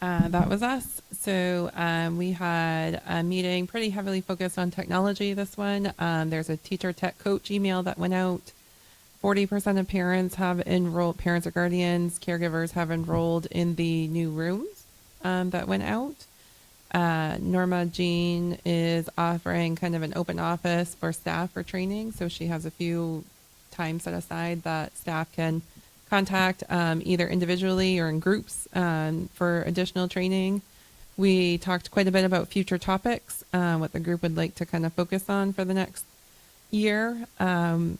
That was us. So we had a meeting pretty heavily focused on technology this one. There's a teacher tech coach email that went out. 40% of parents have enrolled, parents or guardians, caregivers have enrolled in the new rooms that went out. Norma Jean is offering kind of an open office for staff for training. So she has a few times set aside that staff can contact either individually or in groups for additional training. We talked quite a bit about future topics, what the group would like to kind of focus on for the next year.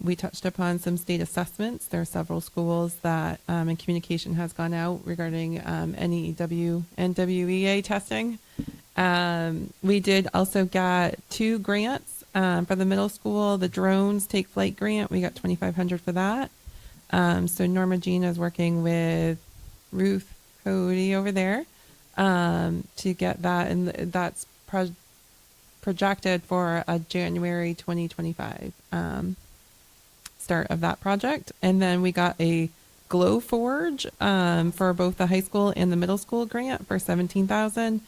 We touched upon some state assessments. There are several schools that and communication has gone out regarding NEW and WEA testing. We did also get 2 grants for the middle school. The drones take flight grant, we got $2,500 for that. So Norma Jean is working with Ruth Cody over there to get that, and that's projected for a January 2025 start of that project. And then we got a Glow Forge for both the high school and the middle school grant for $17,000.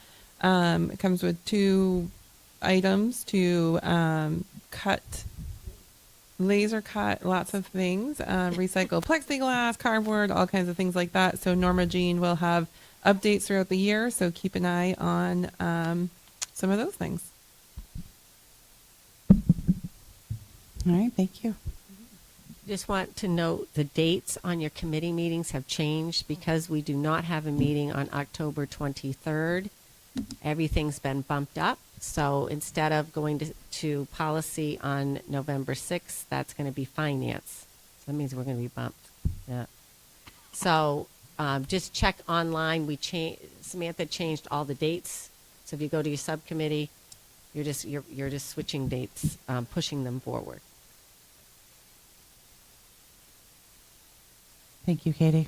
It comes with 2 items to laser cut lots of things, recycle plexiglass, cardboard, all kinds of things like that. So Norma Jean will have updates throughout the year, so keep an eye on some of those things. All right, thank you. Just want to note the dates on your committee meetings have changed because we do not have a meeting on October 23rd. Everything's been bumped up. So instead of going to policy on November 6th, that's going to be finance. So that means we're going to be bumped. Yeah. So just check online. Samantha changed all the dates. So if you go to your subcommittee, you're just switching dates, pushing them forward. Thank you, Katie.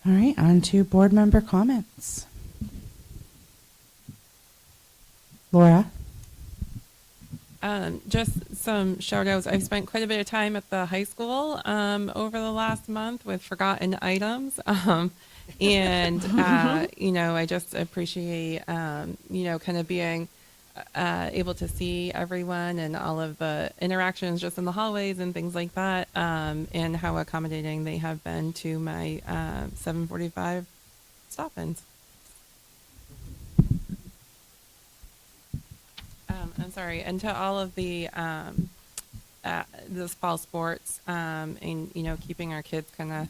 All right, on to board member comments. Laura? Just some shout outs. I've spent quite a bit of time at the high school over the last month with forgotten items. And, I just appreciate, kind of being able to see everyone and all of the interactions just in the hallways and things like that, and how accommodating they have been to my 7:45 stop-ins. I'm sorry, and to all of the fall sports, and keeping our kids kind of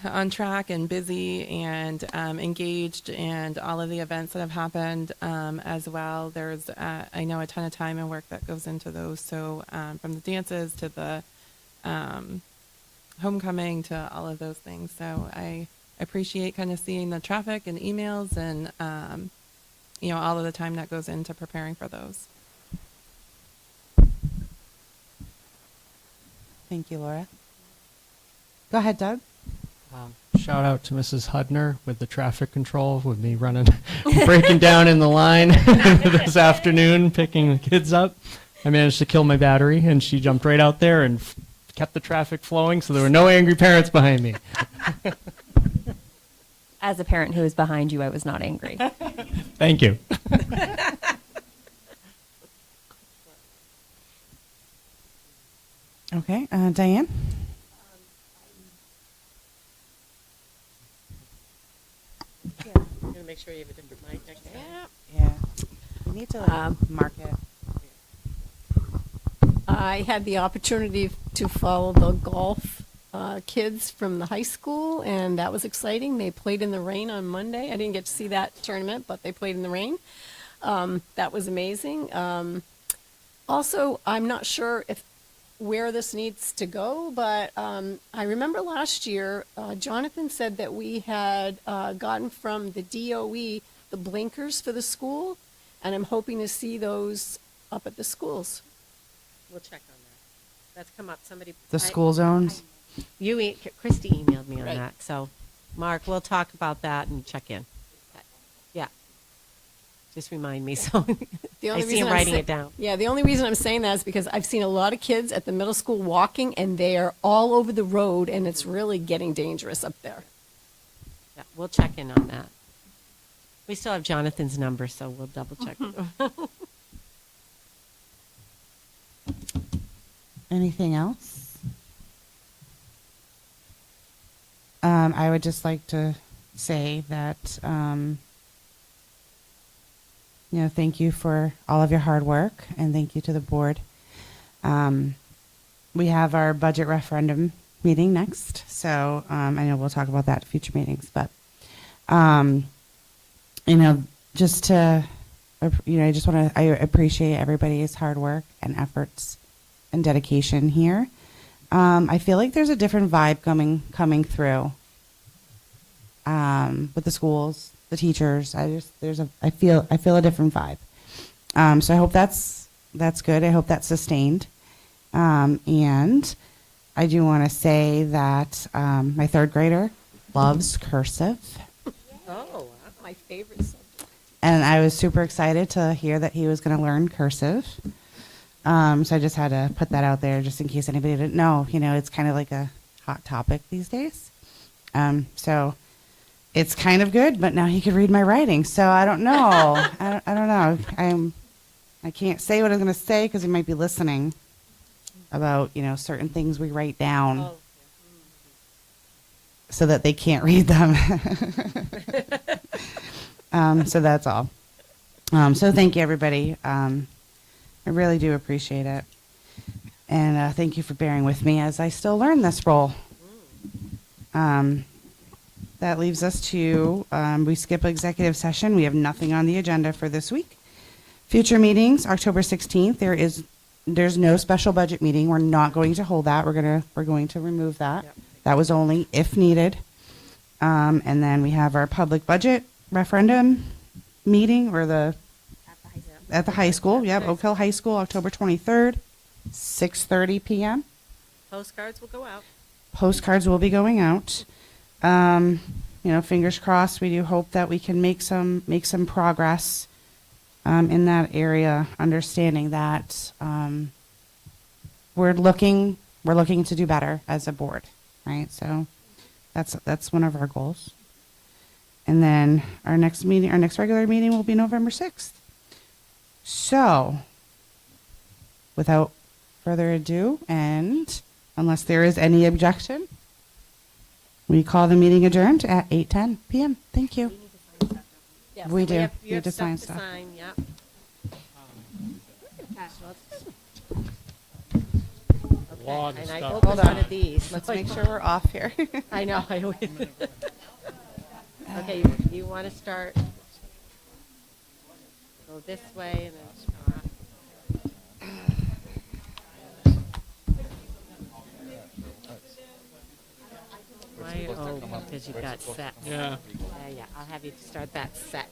on track and busy and engaged, and all of the events that have happened as well. There's, I know, a ton of time and work that goes into those. So from the dances to the homecoming to all of those things. So I appreciate kind of seeing the traffic and emails and all of the time that goes into preparing for those. Thank you, Laura. Go ahead, Doug. Shout out to Mrs. Hudner with the traffic control, with me breaking down in the line this afternoon, picking the kids up. I managed to kill my battery, and she jumped right out there and kept the traffic flowing, so there were no angry parents behind me. As a parent who is behind you, I was not angry. Thank you. Okay, Diane? I'm going to make sure you have a different mic next time. Yeah. We need to mark it. I had the opportunity to follow the golf kids from the high school, and that was exciting. They played in the rain on Monday. I didn't get to see that tournament, but they played in the rain. That was amazing. Also, I'm not sure where this needs to go, but I remember last year, Jonathan said that we had gotten from the DOE the blinkers for the school, and I'm hoping to see those up at the schools. We'll check on that. That's come up. The school zones? Christy emailed me on Right. that. So, Mark, we'll talk about that and check in. Yeah. Just remind me. So I see him writing it down. Yeah, the only reason I'm saying that is because I've seen a lot of kids at the middle school walking, and they are all over the road, and it's really getting dangerous up there. Yeah, we'll check in on that. We still have Jonathan's number, so we'll double check. Anything else? I would just like to say that, thank you for all of your hard work, and thank you to the board. We have our budget referendum meeting next, so I know we'll talk about that at future meetings, but, just to, I appreciate everybody's hard work and efforts and dedication here. I feel like there's a different vibe coming through with the schools, the teachers. I feel a different vibe. So I hope that's good. I hope that's sustained. And I do want to say that my third grader loves cursive. Oh, my favorite subject. And I was super excited to hear that he was going to learn cursive. So I just had to put that out there just in case anybody didn't know. It's kind of like a hot topic these days. So it's kind of good, but now he could read my writing. So I don't know. I don't know. I can't say what I'm going to say because he might be listening about, certain things we write down so that they can't read them. So that's all. So thank you, everybody. I really do appreciate it. And thank you for bearing with me as I still learn this role. that leaves us to, we skip executive session. We have nothing on the agenda for this week. Future meetings, October 16th, there's no special budget meeting. We're not going to hold that. We're going to remove that. Yep. That was only if needed. And then we have our public budget referendum meeting, or at the high school. Yep, Oak Hill High School, October 23rd, 6:30 p.m. Postcards will go out. Postcards will be going out. Fingers crossed. We do hope that we can make some progress in that area, understanding that we're looking to do better as a board, right? So that's one of our goals. And then our next regular meeting will be November 6th. So, without further ado, and unless there is any objection, we call the meeting adjourned at 8:10 p.m. Thank you. Yes, We so do. You have We have to stuff sign to stuff. sign, yep. Lot of And I stuff. opened Hold one on. of these. Let's make sure we're off here. I know. Okay, you want to start, go this way and then Scott. Why, oh, because you've got set. Yeah. Yeah, I'll have you start that set.